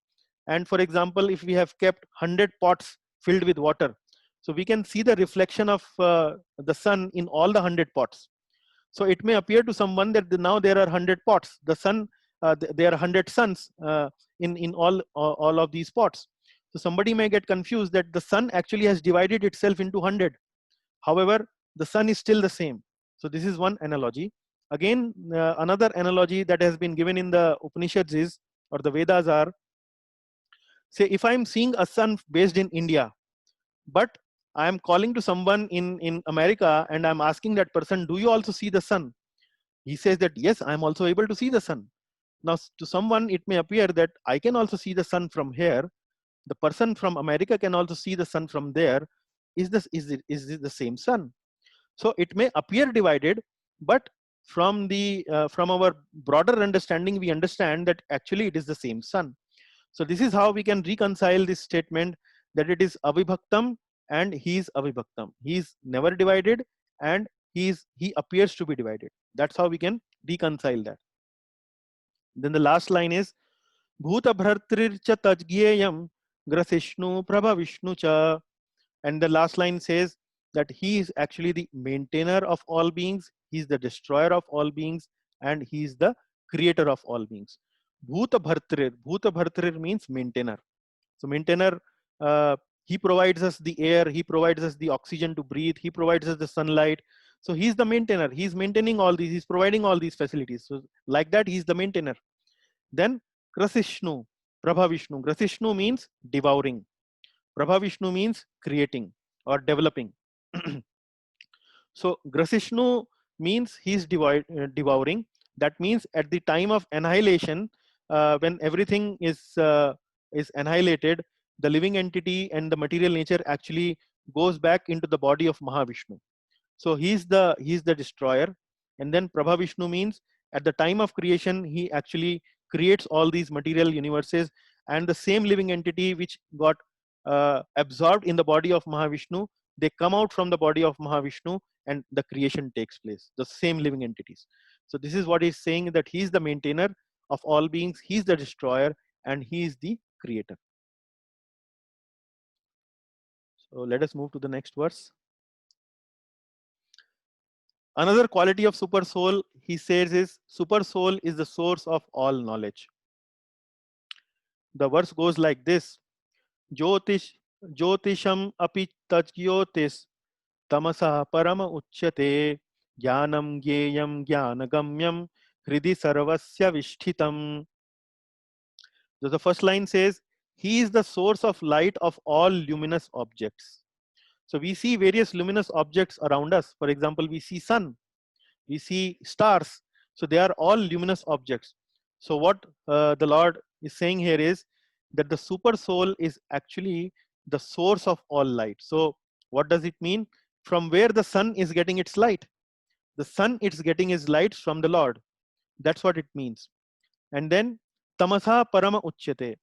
and for example, if we have kept 100 pots filled with water, so we can see the reflection of the sun in all the 100 pots. So it may appear to someone that now there are 100 pots. The sun, there are 100 suns in all of these pots. So somebody may get confused that the sun actually has divided itself into 100. However, the sun is still the same. So this is one analogy. Again, another analogy that has been given in the Upanishads is, or the Vedas are, say if I'm seeing a sun based in India, but I'm calling to someone in America and I'm asking that person, do you also see the sun? He says that yes, I'm also able to see the sun. Now to someone it may appear that I can also see the sun from here. The person from America can also see the sun from there. Is it the same sun? So it may appear divided, but from our broader understanding, we understand that actually it is the same sun. So this is how we can reconcile this statement that it is avibhaktam and he is avibhaktam. He is never divided and he appears to be divided. That's how we can reconcile that. Then the last line is Bhuta bhartrircha tajgyeyam grasishnu prabha vishnu cha. And the last line says that he is actually the maintainer of all beings, he is the destroyer of all beings, and he is the creator of all beings. Bhuta bhartrir means maintainer. So maintainer, he provides us the air, he provides us the oxygen to breathe, he provides us the sunlight. So he's the maintainer, he's maintaining all these, he's providing all these facilities. So like that, he's the maintainer. Then Grasishnu, Prabha Vishnu. Grasishnu means devouring. Prabha Vishnu means creating or developing. So Grasishnu means he's devouring. That means at the time of annihilation, when everything is annihilated, the living entity and the material nature actually goes back into the body of Mahavishnu. So he's the destroyer. And then Prabha Vishnu means at the time of creation, he actually creates all these material universes, and the same living entity which got absorbed in the body of Mahavishnu, they come out from the body of Mahavishnu and the creation takes place, the same living entities. So this is what he's saying, that he's the maintainer of all beings, he's the destroyer, and he is the creator. So let us move to the next verse. Another quality of super soul, he says, is super soul is the source of all knowledge. The verse goes like this: Jyotisham api tajyotis tamasa parama uchyate jnanam gyeyam jnanagamyam hridi sarvasya vishtitam. So the first line says, he is the source of light of all luminous objects. So we see various luminous objects around us. For example, we see sun, we see stars. So they are all luminous objects. So what the Lord is saying here is that the super soul is actually the source of all light. So what does it mean? From where the sun is getting its light? The sun is getting its light from the Lord. That's what it means. And then tamasa parama uchyate,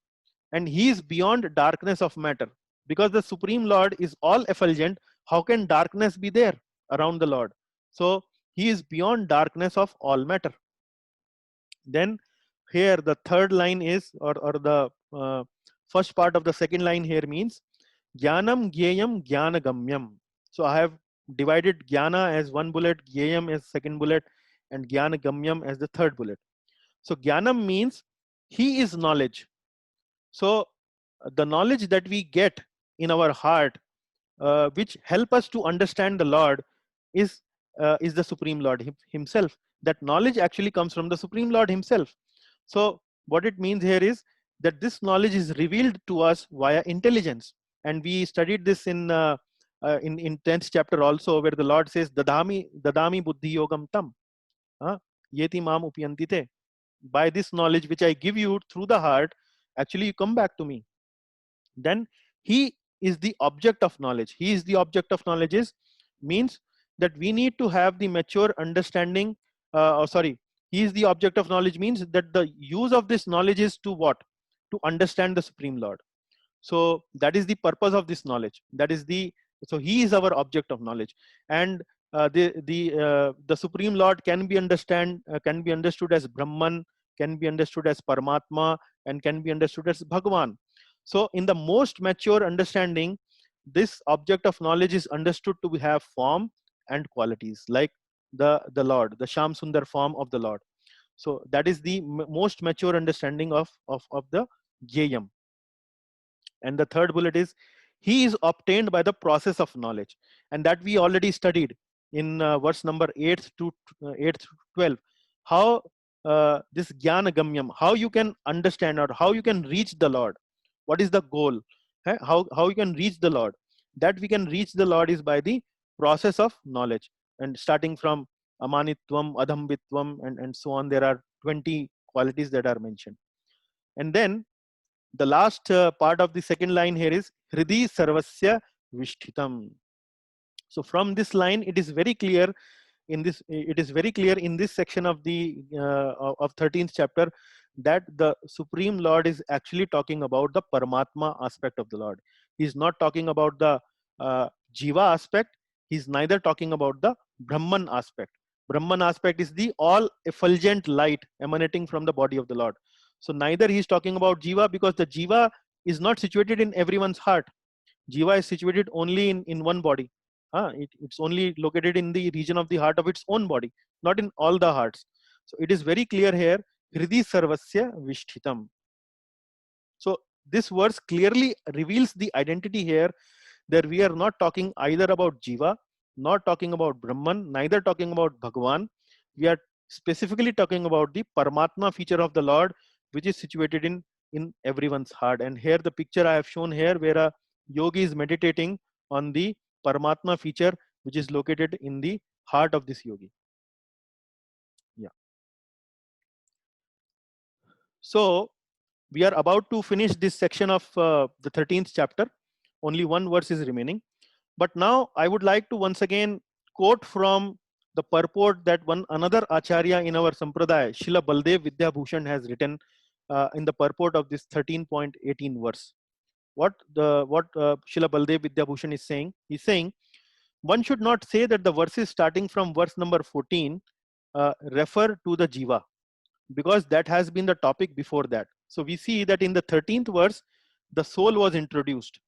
and he is beyond darkness of matter, because the Supreme Lord is all effulgent. How can darkness be there around the Lord? So he is beyond darkness of all matter. Then here the third line is, or the first part of the second line here means jnanam gyeyam jnanagamyam. So I have divided jnana as one bullet, gyeyam as second bullet, and jnanagamyam as the third bullet. So jnanam means he is knowledge. So the knowledge that we get in our heart, which help us to understand the Lord, is the Supreme Lord himself. That knowledge actually comes from the Supreme Lord himself. So what it means here is that this knowledge is revealed to us via intelligence. And we studied this in 10th chapter also, where the Lord says, dadami buddhi yogam tam yeti mam upyanti te. By this knowledge which I give you through the heart, actually you come back to me. Then he is the object of knowledge. He is the object of knowledge means that we need to have the mature understanding. He is the object of knowledge means that the use of this knowledge is to what? To understand the Supreme Lord. So that is the purpose of this knowledge. So he is our object of knowledge, and the Supreme Lord can be understood as Brahman, can be understood as Paramatma, and can be understood as Bhagavan. So in the most mature understanding, this object of knowledge is understood to have form and qualities, like the Lord, the Sham Sundar form of the Lord. So that is the most mature understanding of the Jeyam. And the third bullet is he is obtained by the process of knowledge, and that we already studied in verse number 8 to 12, how this Jnana Gamyam, how you can understand or how you can reach the Lord. What is the goal? How you can reach the Lord? That we can reach the Lord is by the process of knowledge, and starting from amanitvam, adhambitvam, and so on. There are 20 qualities that are mentioned. And then the last part of the second line here is Hridi Sarvasya Vishthitam. So from this line, it is very clear in this section of the of 13th chapter that the Supreme Lord is actually talking about the Paramatma aspect of the Lord. He's not talking about the Jiva aspect. He's neither talking about the Brahman aspect. Brahman aspect is the all effulgent light emanating from the body of the Lord. So neither he's talking about Jiva, because the Jiva is not situated in everyone's heart. Jiva is situated only in one body. It's only located in the region of the heart of its own body, not in all the hearts. So it is very clear here, Hridi Sarvasya Vishthitam. So this verse clearly reveals the identity here, that we are not talking either about Jiva, not talking about Brahman, neither talking about Bhagavan. We are specifically talking about the Paramatma feature of the Lord, which is situated in everyone's heart. And here the picture I have shown here, where a yogi is meditating on the Paramatma feature, which is located in the heart of this yogi. Yeah. So we are about to finish this section of the 13th chapter. Only one verse is remaining. But now I would like to once again quote from the purport that another Acharya in our Sampradaya, Srila Baldev Vidyabhushan, has written in the purport of this 13.18 verse. What Srila Baldev Vidyabhushan is saying? He's saying, one should not say that the verses starting from verse number 14 refer to the Jiva, because that has been the topic before that. So we see that in the 13th verse, the soul was introduced.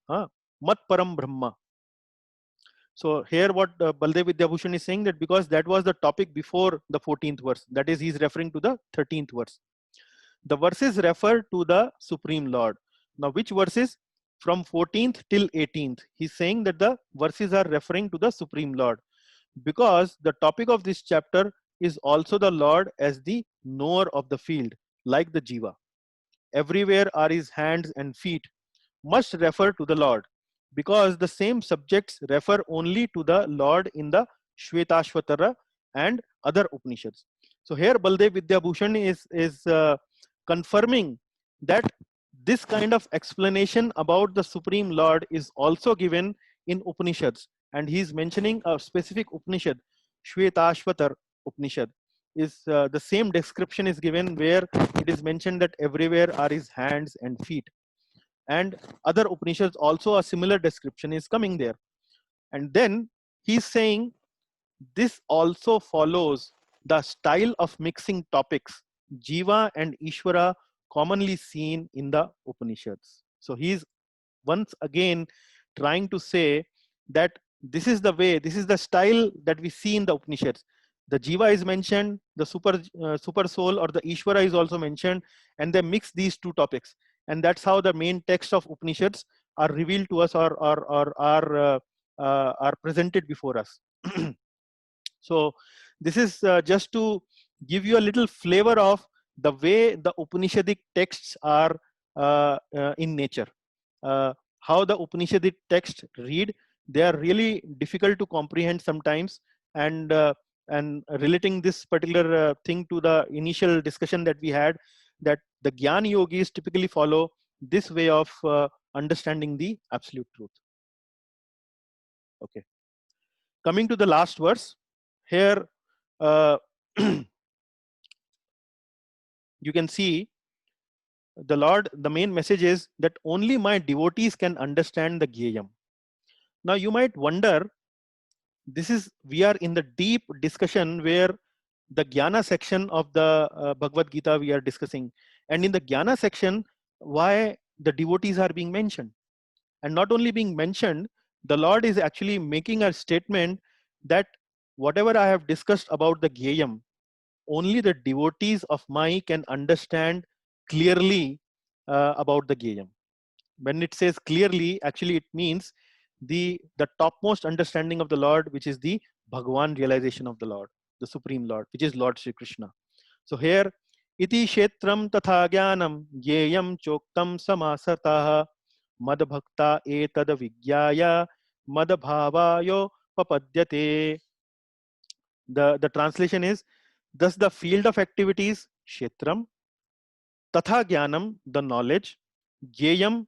Mat Param Brahma. So here what Baldev Vidyabhushan is saying, that because that was the topic before the 14th verse, that is, he's referring to the 13th verse. The verses refer to the Supreme Lord. Now which verses? From 14th till 18th. He's saying that the verses are referring to the Supreme Lord, because the topic of this chapter is also the Lord as the knower of the field, like the Jiva. Everywhere are his hands and feet must refer to the Lord, because the same subjects refer only to the Lord in the Shvetashvatara and other Upanishads. So here Baldev Vidyabhushan is confirming that this kind of explanation about the Supreme Lord is also given in Upanishads, and he is mentioning a specific Upanishad, Shvetashvatar Upanishad. Is the same description is given, where it is mentioned that everywhere are his hands and feet, and other Upanishads also a similar description is coming there. And then he's saying this also follows the style of mixing topics, Jiva and Ishvara, commonly seen in the Upanishads. So he's once again trying to say that this is the way, this is the style that we see in the Upanishads. The Jiva is mentioned, the super soul or the Ishvara is also mentioned, and they mix these two topics. And that's how the main text of Upanishads are revealed to us, or are presented before us. So this is just to give you a little flavor of the way the Upanishadic texts are in nature. How the Upanishadic text read, they are really difficult to comprehend sometimes. And relating this particular thing to the initial discussion that we had, that the Jnana yogis typically follow this way of understanding the absolute truth. Okay. Coming to the last verse, here you can see the Lord, the main message is that only my devotees can understand the Gyayam. Now you might wonder, we are in the deep discussion where the Jnana section of the Bhagavad Gita we are discussing. And in the Jnana section, why the devotees are being mentioned. And not only being mentioned, the Lord is actually making a statement that whatever I have discussed about the Gyayam, only the devotees of Mai can understand clearly about the Gyayam. When it says clearly, actually it means the topmost understanding of the Lord, which is the Bhagavan realization of the Lord, the Supreme Lord, which is Lord Sri Krishna. So here इति क्षेत्रम तथा ज्ञानम ज्ञेयम चोक्तम समासतः मदभक्ता एतद विज्ञाय मदभावायो पपद्यते. The translation is, thus the field of activities kshetram, tatha jnanam the knowledge, jyayam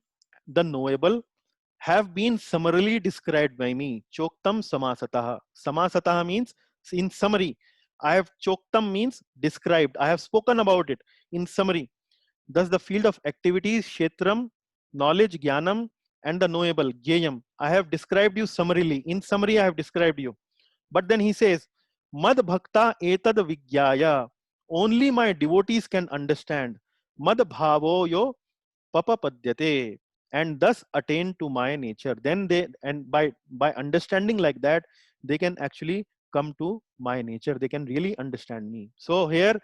the knowable, have been summarily described by me. Choktam samasatah. Samasatah means in summary. I have choktam means described. I have spoken about it in summary. Thus the field of activities kshetram, knowledge jnanam, and the knowable jyayam. I have described you summarily. In summary, I have described you. But then he says, Mad bhakta etad vigyaya. Only my devotees can understand. Mad bhavo yo papapadyate. And thus attain to my nature. Then they, and by understanding like that, they can actually come to my nature. They can really understand me. So here,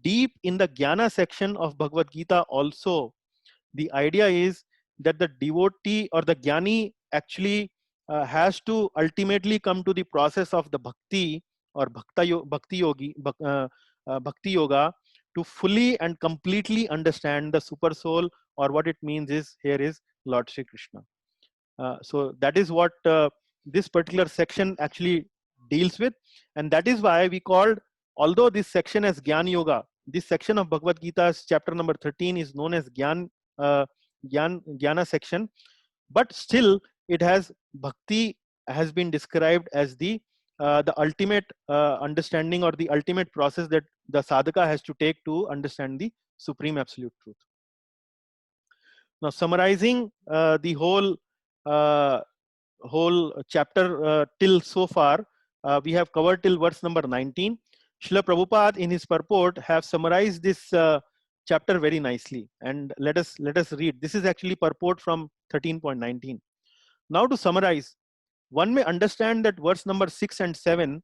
deep in the Jnana section of Bhagavad Gita also, the idea is that the devotee or the jnani actually has to ultimately come to the process of the bhakti or bhakti yoga to fully and completely understand the super soul, or what it means is here is Lord Shri Krishna. So that is what this particular section actually deals with, and that is why we called, although this section as Gyan Yoga, this section of Bhagavad Gita's chapter number 13 is known as Jnana section, but still it has bhakti has been described as the ultimate understanding or the ultimate process that the sadhaka has to take to understand the supreme absolute truth. Now summarizing the whole chapter till so far, we have covered till verse number 19. Srila Prabhupada in his purport have summarized this chapter very nicely, and let us read. This is actually purport from 13.19. Now to summarize, one may understand that verse number 6 and 7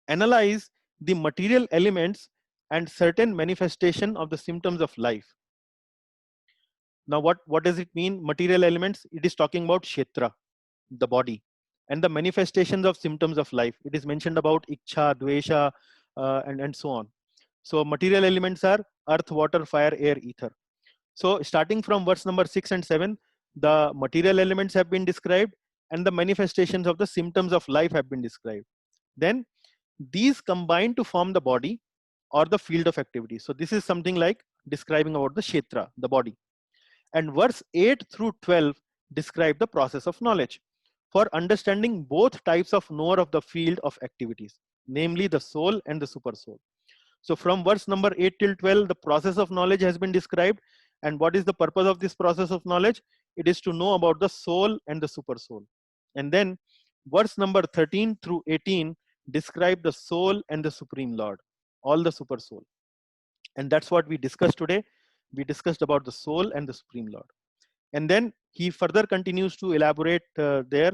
analyze the material elements and certain manifestation of the symptoms of life. Now what does it mean, material elements? It is talking about kshetra, the body, and the manifestations of symptoms of life. It is mentioned about ichcha, dvesha, and so on. So material elements are earth, water, fire, air, ether. So starting from verse number 6 and 7, the material elements have been described and the manifestations of the symptoms of life have been described. Then these combine to form the body or the field of activity. So this is something like describing about the kshetra, the body. And verse 8 through 12 describe the process of knowledge for understanding both types of knower of the field of activities, namely the soul and the super soul. So from verse number 8 till 12, the process of knowledge has been described. And what is the purpose of this process of knowledge? It is to know about the soul and the super soul. And then verse number 13 through 18 describe the soul and the supreme Lord, all the super soul. And that's what we discussed today. We discussed about the soul and the supreme Lord. And then he further continues to elaborate there.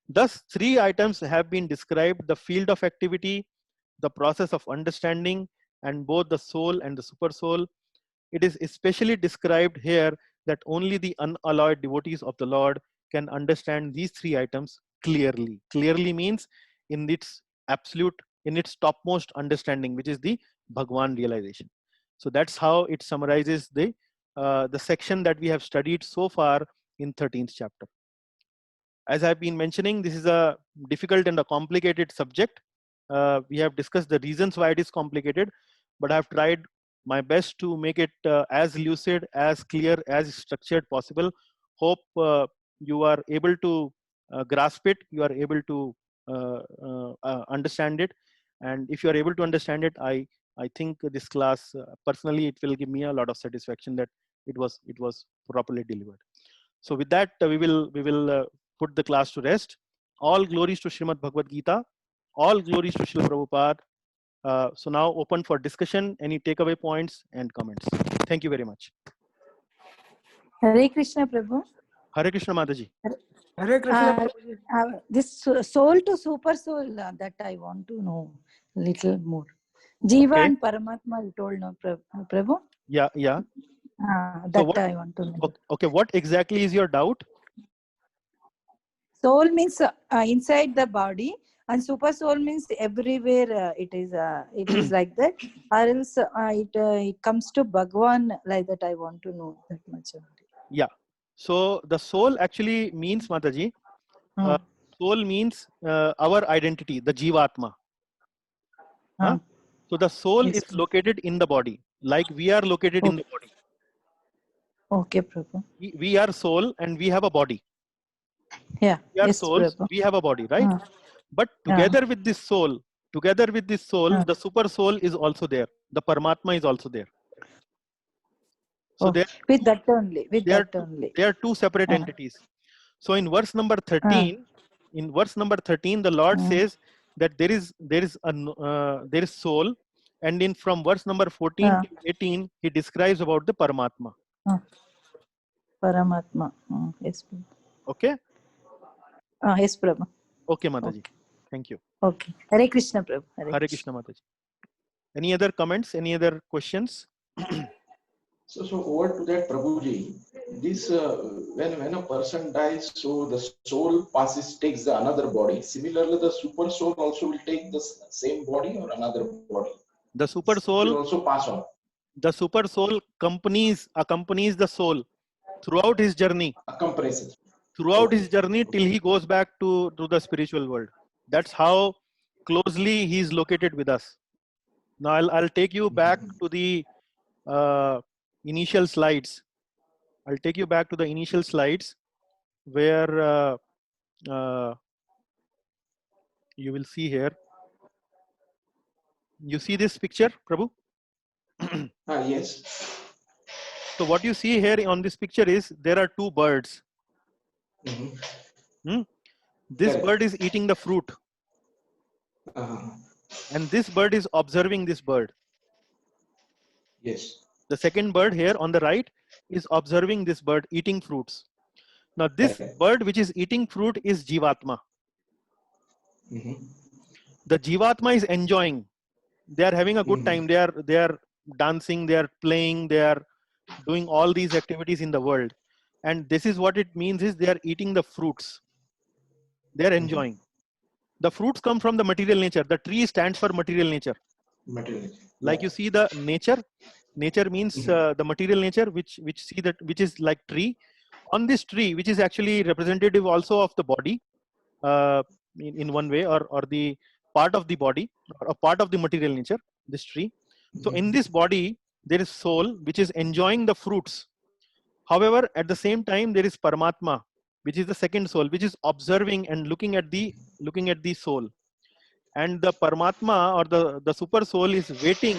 Thus, three items have been described: the field of activity, the process of understanding, and both the soul and the super soul. It is especially described here that only the unalloyed devotees of the Lord can understand these three items clearly. Clearly means in its absolute, in its topmost understanding, which is the Bhagwan realization. So that's how it summarizes the section that we have studied so far in 13th chapter. As I've been mentioning, this is a difficult and a complicated subject. We have discussed the reasons why it is complicated, but I've tried my best to make it as lucid, as clear, as structured possible. Hope you are able to grasp it, you are able to understand it. And if you are able to understand it, I think this class, personally, it will give me a lot of satisfaction that it was properly delivered. So with that, we will put the class to rest. All glories to Srimad Bhagavad Gita. All glories to Srila Prabhupada. So now open for discussion, any takeaway points and comments. Thank you very much.
Hare Krishna, Prabhu.
Hare Krishna, Mataji.
Hare Krishna.
This soul to super soul, that I want to know little more. Jiva
Okay.
and Paramatma, you told, no, Prabhu?
Yeah.
That
So what,
I want to know.
okay, what exactly is your doubt?
Soul means inside the body, And super soul means everywhere it is like that, or else it comes to Bhagwan like that. I want to know that much only.
Yeah. So the soul actually means, Mataji,
Hmm.
soul means our identity, the Jivatma. Huh? So the soul
Yes,
is
Prabhu.
located in the body, like we are located in the body.
Okay, Prabhu.
We are soul and we have a body.
Yeah.
We are
Yes,
souls,
Prabhu.
we have a body, right? But
Yeah.
together with this soul, the super soul is also there. The Paramatma is also there. So
Oh, with that only. With
they are
that only.
they are two separate entities. So in verse number 13, the Lord says that there is soul, and in from verse number 14 to 18, he describes about the Paramatma.
Paramatma. Yes, Prabhu.
Okay.
Yes, Prabhu.
Okay, Mataji.
Okay.
Thank you.
Okay. Hare Krishna, Prabhu.
Hare Krishna, Mataji. Any other comments? Any other questions?
So over to that, Prabhuji. This when a person dies, so the soul takes the another body. Similarly, the super soul also will take the same body or another body.
The super
It
soul
will also pass on.
The super soul accompanies the soul throughout his journey.
Accompanies it.
Throughout his journey till he goes back to the spiritual world. That's how closely he is located with us. Now I'll take you back to the initial slides. I'll take you back to the initial slides where you will see here. You see this picture, Prabhu?
Yes.
So what you see here on this picture is there are two birds. This bird is eating the fruit. And this bird is observing this bird.
Yes.
The second bird here on the right is observing this bird eating fruits. Now this bird which is eating fruit is Jivatma. The Jivatma is enjoying. They are having a good time. They are dancing, they are playing, they are doing all these activities in the world. And this is what it means is they are eating the fruits. They are enjoying. The fruits come from the material nature. The tree stands for material nature. Like you see the nature means the material nature which is like tree. On this tree, which is actually representative also of the body in one way, or the part of the body or a part of the material nature, this tree. So in this body there is soul which is enjoying the fruits. However, at the same time there is Paramatma, which is the second soul, which is observing and looking at the soul. And the Paramatma or the super soul is waiting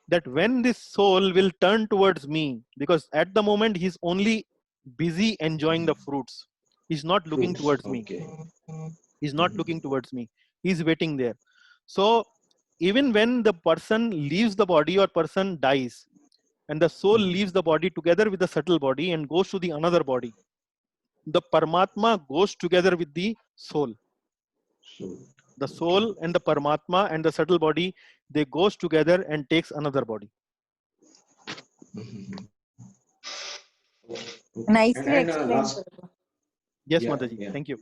that when this soul will turn towards me, because at the moment he's only busy enjoying the fruits. He's not looking towards me. He's not looking towards me. He's waiting there. So even when the person leaves the body or person dies, and the soul leaves the body together with the subtle body and goes to the another body, the Paramatma goes together with the soul. The soul and the Paramatma and the subtle body, they goes together and takes another body.
Nicely explained.
Yes, Mataji. Thank you.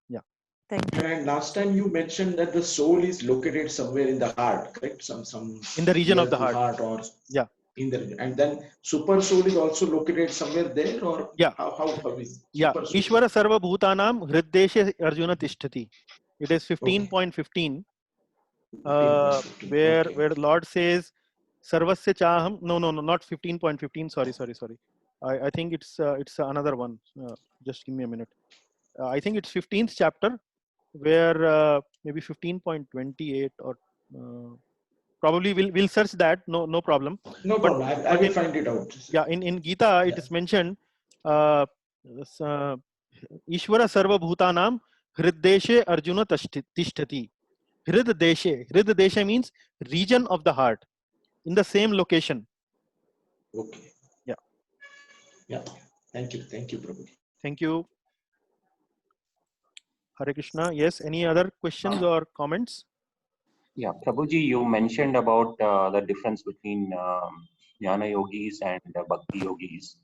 Yeah.
Thank you.
And last time you mentioned that the soul is located somewhere in the heart, correct? Some
in the region
near
of the
to
heart.
or
Yeah.
In the, and then super soul is also located somewhere there, or
yeah.
How is
Yeah.
super soul?
Ishvara sarva bhutanam hriddeshe Arjuna tishtati. It is 15.15. Where the Lord says sarvasya chaham. No, not 15.15. Sorry. I think it's another one. Just give me a minute. I think it's 15th chapter, where maybe 15.28 or probably we'll search that. No problem.
No problem. I will find it out.
Yeah, in Gita it is mentioned. Ishvara sarva bhutanam hriddeshe Arjuna tishtati. Hriddeshe means region of the heart, in the same location.
Okay.
Yeah.
Yeah. Thank you, Prabhu.
Thank you. Hare Krishna. Yes. Any other questions or comments?
Yeah, Prabhuji, you mentioned about the difference between Jnana yogis and Bhakti yogis.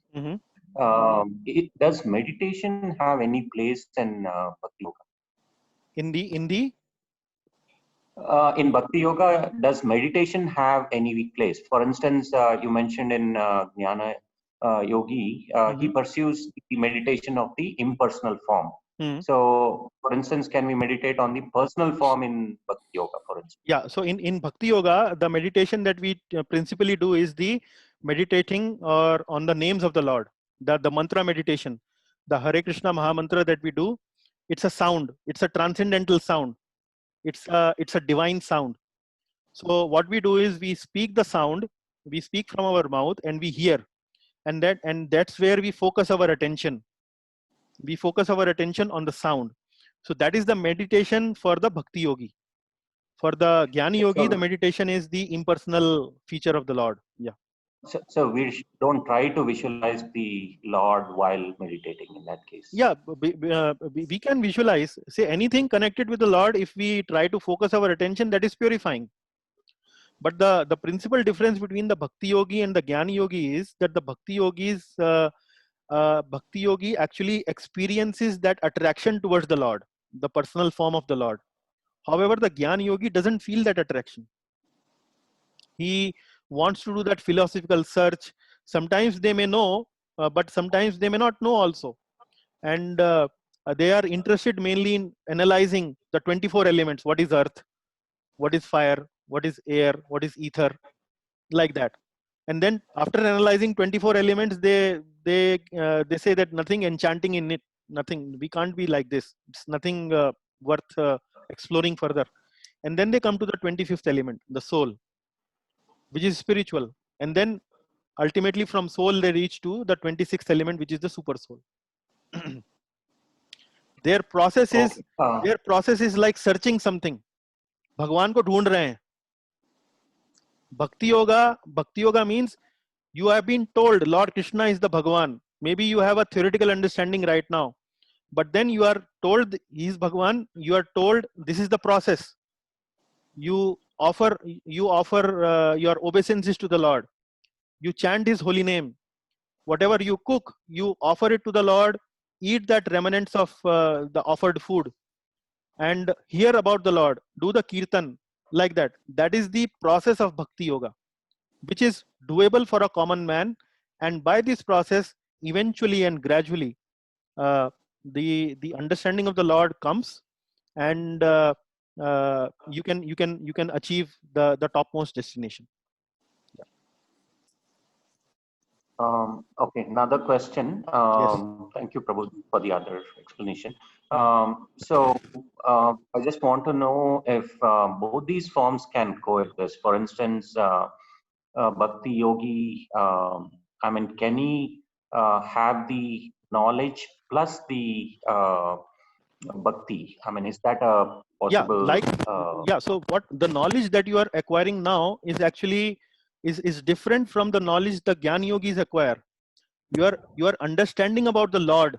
Does meditation have any place in Bhakti yoga?
In the
In Bhakti Yoga, does meditation have any weak place? For instance, you mentioned in Jnana Yogi, he pursues the meditation of the impersonal form. So, for instance, can we meditate on the personal form in Bhakti Yoga, for instance?
Yeah, so in Bhakti Yoga, the meditation that we principally do is the meditating or on the names of the Lord, the mantra meditation, the Hare Krishna Maha Mantra that we do. It's a sound, it's a transcendental sound, it's a divine sound. So what we do is we speak the sound, we speak from our mouth and we hear, and that's where we focus our attention. We focus our attention on the sound. So that is the meditation for the Bhakti Yogi. For the Jnani Yogi, the meditation is the impersonal feature of the Lord. Yeah.
So we don't try to visualize the Lord while meditating in that case.
Yeah, we can visualize, say anything connected with the Lord. If we try to focus our attention, that is purifying. But the principal difference between the Bhakti Yogi and the Jnani Yogi is that the Bhakti Yogi actually experiences that attraction towards the Lord, the personal form of the Lord. However, the Jnani Yogi doesn't feel that attraction. He wants to do that philosophical search. Sometimes they may know, but sometimes they may not know also. And they are interested mainly in analyzing the 24 elements. What is earth? What is fire? What is air? What is ether? Like that. And then after analyzing 24 elements, they say that nothing enchanting in it. Nothing. We can't be like this. It's nothing worth exploring further. And then they come to the 25th element, the soul, which is spiritual. And then ultimately from soul they reach to the 26th element, which is the super soul. Their process is like searching something. भगवान को ढूंढ रहे हैं. Bhakti yoga means you have been told Lord Krishna is the Bhagwan. Maybe you have a theoretical understanding right now, but then you are told he is Bhagwan. You are told this is the process. You offer your obeisances to the Lord. You chant his holy name. Whatever you cook, you offer it to the Lord. Eat that remnants of the offered food and hear about the Lord. Do the kirtan like that. That is the process of Bhakti Yoga, which is doable for a common man. And by this process, eventually and gradually, the understanding of the Lord comes, and you can achieve the topmost destination.
Okay, another question.
Yes.
Thank you, Prabhu, for the other explanation. I just want to know if both these forms can coexist. For instance, Bhakti Yogi, I mean, can he have the knowledge plus the Bhakti? I mean, is that a possible?
Yeah, so what the knowledge that you are acquiring now is actually is different from the knowledge the Jnana Yogis acquire. Your understanding about the Lord.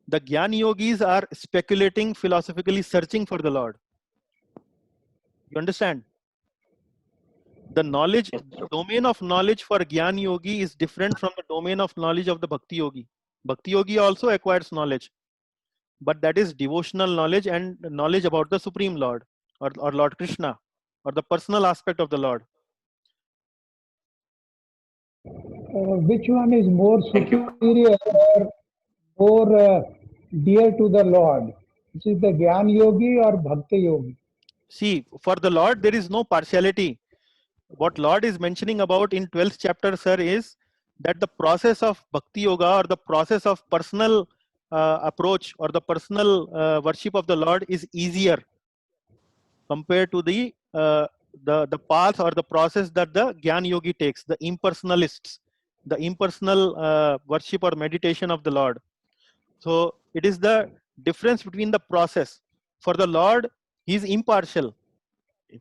The Jnana Yogis are speculating, philosophically searching for the Lord. You understand? The knowledge, the domain of knowledge for Jnana Yogi is different from the domain of knowledge of the Bhakti Yogi. Bhakti Yogi also acquires knowledge, but that is devotional knowledge and knowledge about the Supreme Lord or Lord Krishna or the personal aspect of the Lord.
Which one is more superior or more dear to the Lord? Is it the Jnana Yogi or Bhakti Yogi?
See, for the Lord, there is no partiality. What Lord is mentioning about in 12th chapter, sir, is that the process of Bhakti Yoga or the process of personal approach or the personal worship of the Lord is easier compared to the path or the process that the Jnana Yogi takes, the impersonalists, the impersonal worship or meditation of the Lord. So it is the difference between the process. For the Lord, he is impartial.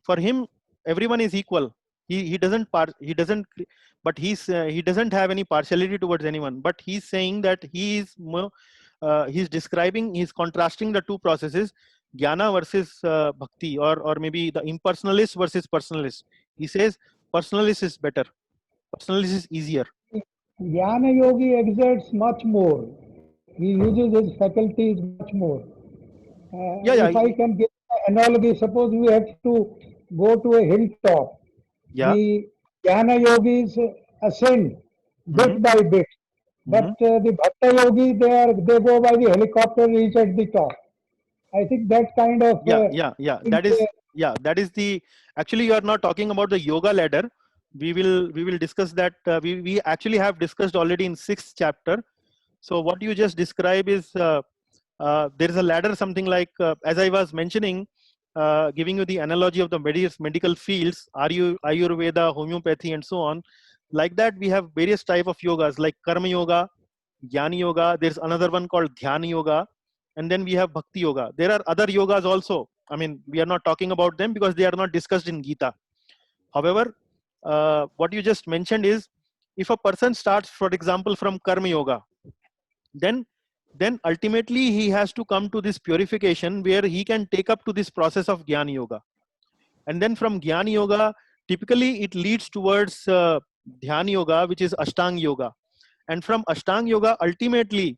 For him, everyone is equal. He doesn't but he doesn't have any partiality towards anyone. But he's saying that he's describing, he's contrasting the two processes, Jnana versus Bhakti, or maybe the impersonalist versus personalist. He says personalist is better. Personalist is easier.
Jnana Yogi exerts much more. He uses his faculties much more. If I can give an analogy, suppose we have to go to a hilltop.
Yeah.
The Jnana yogis ascend bit by bit, but the Bhakta yogis, they go by the helicopter, reach at the top. I think that kind of
Yeah. That is the, actually you are not talking about the yoga ladder. We will discuss that. We actually have discussed already in 6th chapter. So what you just describe is there is a ladder, something like as I was mentioning, giving you the analogy of the various medical fields, Ayurveda, homeopathy, and so on. Like that, we have various type of yogas like Karma Yoga, Jnana Yoga. There's another one called Dhyana Yoga, and then we have Bhakti Yoga. There are other yogas also. I mean, we are not talking about them because they are not discussed in Gita. However, what you just mentioned is, if a person starts, for example, from Karma Yoga, then ultimately he has to come to this purification where he can take up to this process of Jnana Yoga. And then from Jnana Yoga, typically it leads towards Dhyana Yoga, which is Ashtanga Yoga. And from Ashtanga Yoga, ultimately,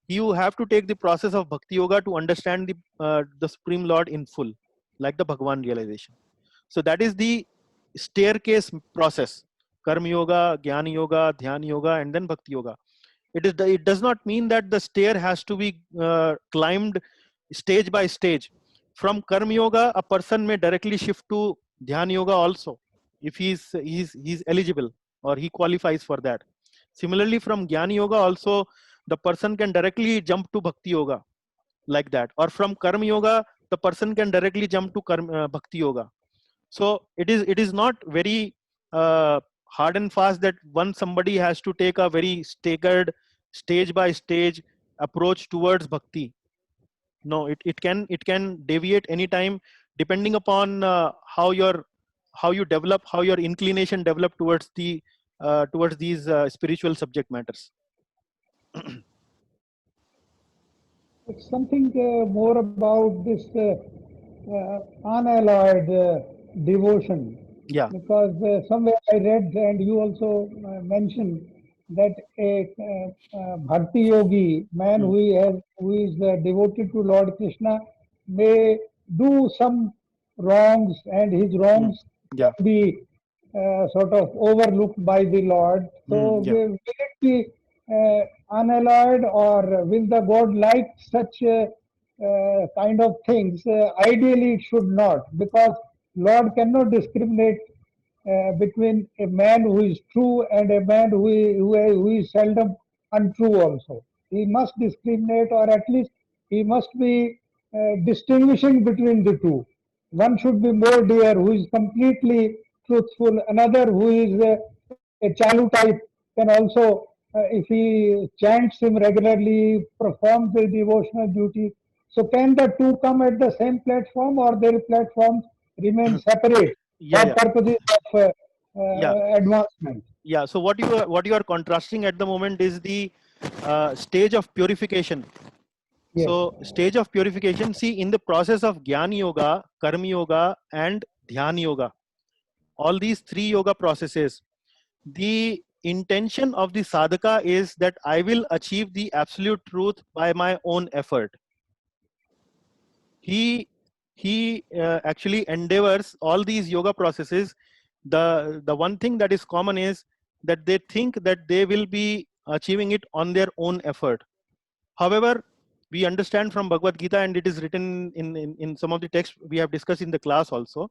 you have to take the process of Bhakti Yoga to understand the Supreme Lord in full, like the Bhagavan realization. So that is the staircase process: Karma Yoga, Jnana Yoga, Dhyana Yoga, and then Bhakti Yoga. It does not mean that the stair has to be climbed stage by stage. From Karma Yoga, a person may directly shift to Dhyana Yoga also, if he's eligible or he qualifies for that. Similarly, from Jnana Yoga also, the person can directly jump to Bhakti Yoga, like that. Or from Karma Yoga, the person can directly jump to Bhakti Yoga. So it is not very hard and fast that somebody has to take a very staggered, stage by stage approach towards bhakti. No, it can deviate anytime depending upon how you develop, how your inclination develop towards these spiritual subject matters.
It's something more about this unalloyed devotion.
Yeah.
Because somewhere I read, and you also mentioned, that a bhakti yogi, man who is devoted to Lord Krishna, may do some wrongs, and his wrongs
Yeah.
can be sort of overlooked by the Lord. So
Yeah.
will it be unalloyed, or will the God like such kind of things? Ideally, it should not, because Lord cannot discriminate between a man who is true and a man who is seldom untrue also. He must discriminate, or at least he must be distinguishing between the two. One should be more dear, who is completely truthful. Another who is a chalu type can also, if he chants him regularly, performs the devotional duty. So can the two come at the same platform, or their platforms remain separate for
Yeah.
purposes of advancement?
Yeah. So what you are contrasting at the moment is the stage of purification.
Yes.
So stage of purification, see, in the process of Jnana Yoga, Karma Yoga, and Dhyana Yoga, all these 3 yoga processes, the intention of the sadhaka is that I will achieve the absolute truth by my own effort. He actually endeavors all these yoga processes. The one thing that is common is that they think that they will be achieving it on their own effort. However, we understand from Bhagavad Gita, and it is written in some of the texts we have discussed in the class also,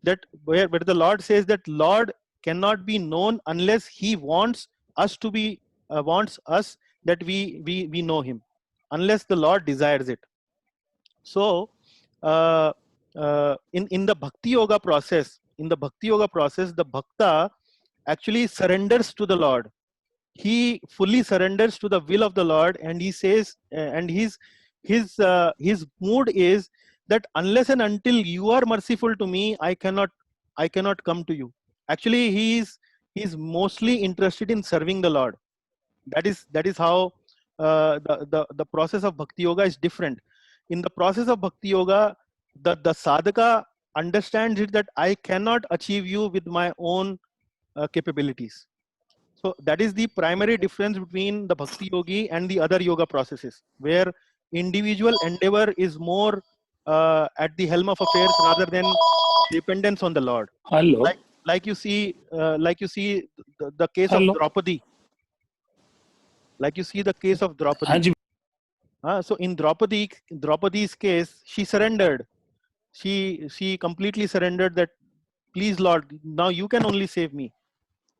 that where the Lord says that Lord cannot be known unless he wants us to be wants us that we know him, unless the Lord desires it. So in the bhakti yoga process, the bhakta actually surrenders to the Lord. He fully surrenders to the will of the Lord, and he says, and his mood is that unless and until you are merciful to me, I cannot come to you. Actually, he's mostly interested in serving the Lord. That is how the process of bhakti yoga is different. In the process of bhakti yoga, the sadhaka understands it that I cannot achieve you with my own capabilities. So that is the primary difference between the bhakti yogi and the other yoga processes, where individual endeavor is more at the helm of affairs rather than dependence on the Lord.
Hello.
Like you see the case
Hello.
of Draupadi. Like you see the case of Draupadi.
हाँ जी.
So in Draupadi's case, she surrendered. She completely surrendered that, please Lord, now you can only save me.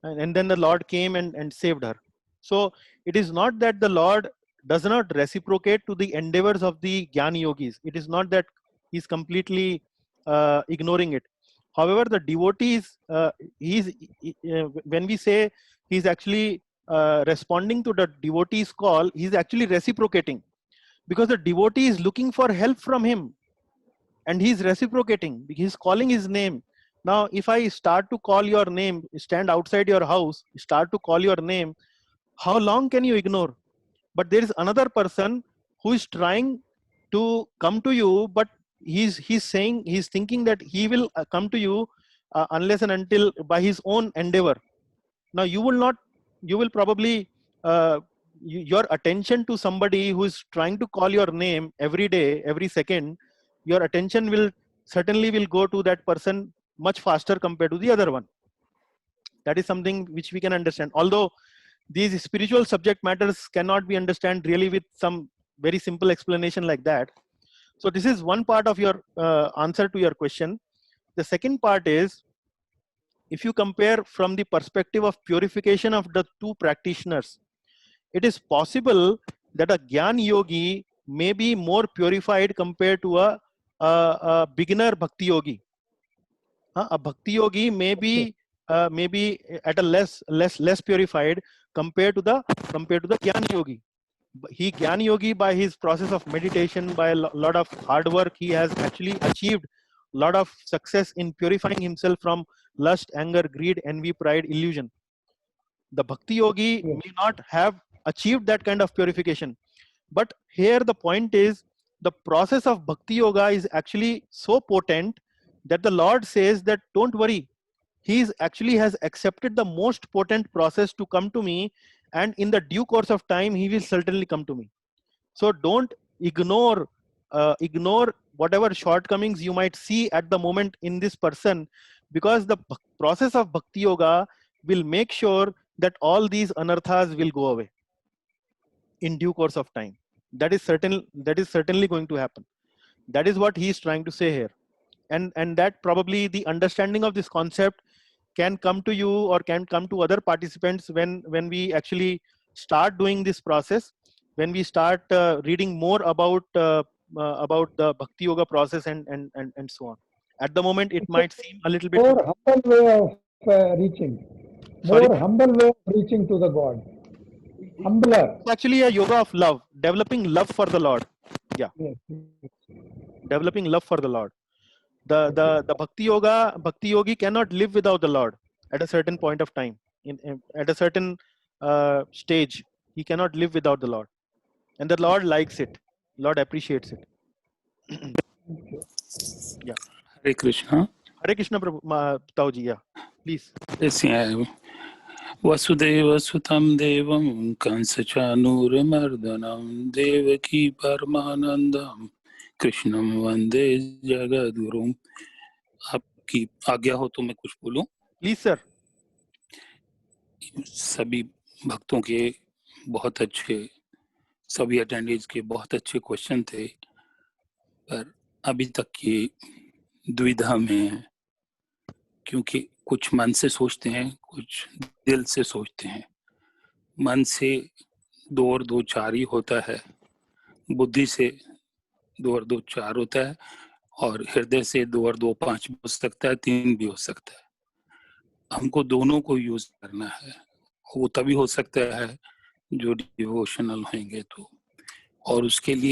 And then the Lord came and saved her. So it is not that the Lord does not reciprocate to the endeavors of the Jnana Yogis. It is not that he's completely ignoring it. However, the devotees, when we say he's actually responding to the devotee's call, he's actually reciprocating, because the devotee is looking for help from him and he's reciprocating. He's calling his name. Now, if I start to call your name, stand outside your house, start to call your name, how long can you ignore? But there is another person who is trying to come to you, but he's thinking that he will come to you unless and until by his own endeavor. Now you will probably your attention to somebody who is trying to call your name every day, every second, your attention will go to that person much faster compared to the other one. That is something which we can understand. Although these spiritual subject matters cannot be understood really with some very simple explanation like that. So this is one part of your answer to your question. The second part is, if you compare from the perspective of purification of the two practitioners, it is possible that a Jnana Yogi may be more purified compared to a beginner Bhakti Yogi. A Bhakti Yogi may be at a less purified compared to the Jnana Yogi. Jnana Yogi, by his process of meditation, by a lot of hard work, he has actually achieved a lot of success in purifying himself from lust, anger, greed, envy, pride, illusion. The Bhakti Yogi may not have achieved that kind of purification. But here the point is, the process of Bhakti Yoga is actually so potent that the Lord says that don't worry. He actually has accepted the most potent process to come to me, and in the due course of time, he will certainly come to me. So don't ignore whatever shortcomings you might see at the moment in this person, because the process of Bhakti Yoga will make sure that all these anarthas will go away in due course of time. That is certainly going to happen. That is what he is trying to say here. And that probably the understanding of this concept can come to you or can come to other participants when we actually start doing this process, when we start reading more about the Bhakti Yoga process and so on. At the moment, it might seem a little bit
more humble way of reaching.
Sorry?
More humble way of reaching to the God. Humbler.
It's actually a yoga of love, developing love for the Lord. Yeah.
Yes.
Developing love for the Lord. The Bhakti Yogi cannot live without the Lord at a certain point of time. At a certain stage, he cannot live without the Lord. And the Lord likes it. Lord appreciates it. Yeah.
Hare Krishna.
Hare Krishna, Tauji, yeah. Please.
Vasudev सुतं देवं कंसचानूरमर्दनं देवकी परमानंदं कृष्णं वंदे जगद्गुरुं. आपकी आज्ञा हो तो मैं कुछ बोलूं?
Please, sir.
सभी भक्तों के बहुत अच्छे, सभी अटेंडेंट्स के बहुत अच्छे क्वेश्चन थे, पर अभी तक ये दुविधा में है, क्योंकि कुछ मन से सोचते हैं, कुछ दिल से सोचते हैं. मन से 2 और 2 4 ही होता है, बुद्धि से 2 और 2 4 होता है, और हृदय से 2 और 2 5 भी हो सकता है, 3 भी हो सकता है. हमको दोनों को यूज करना है. वो तभी हो सकता है जो डिवोशनल होंगे तो, और उसके लिए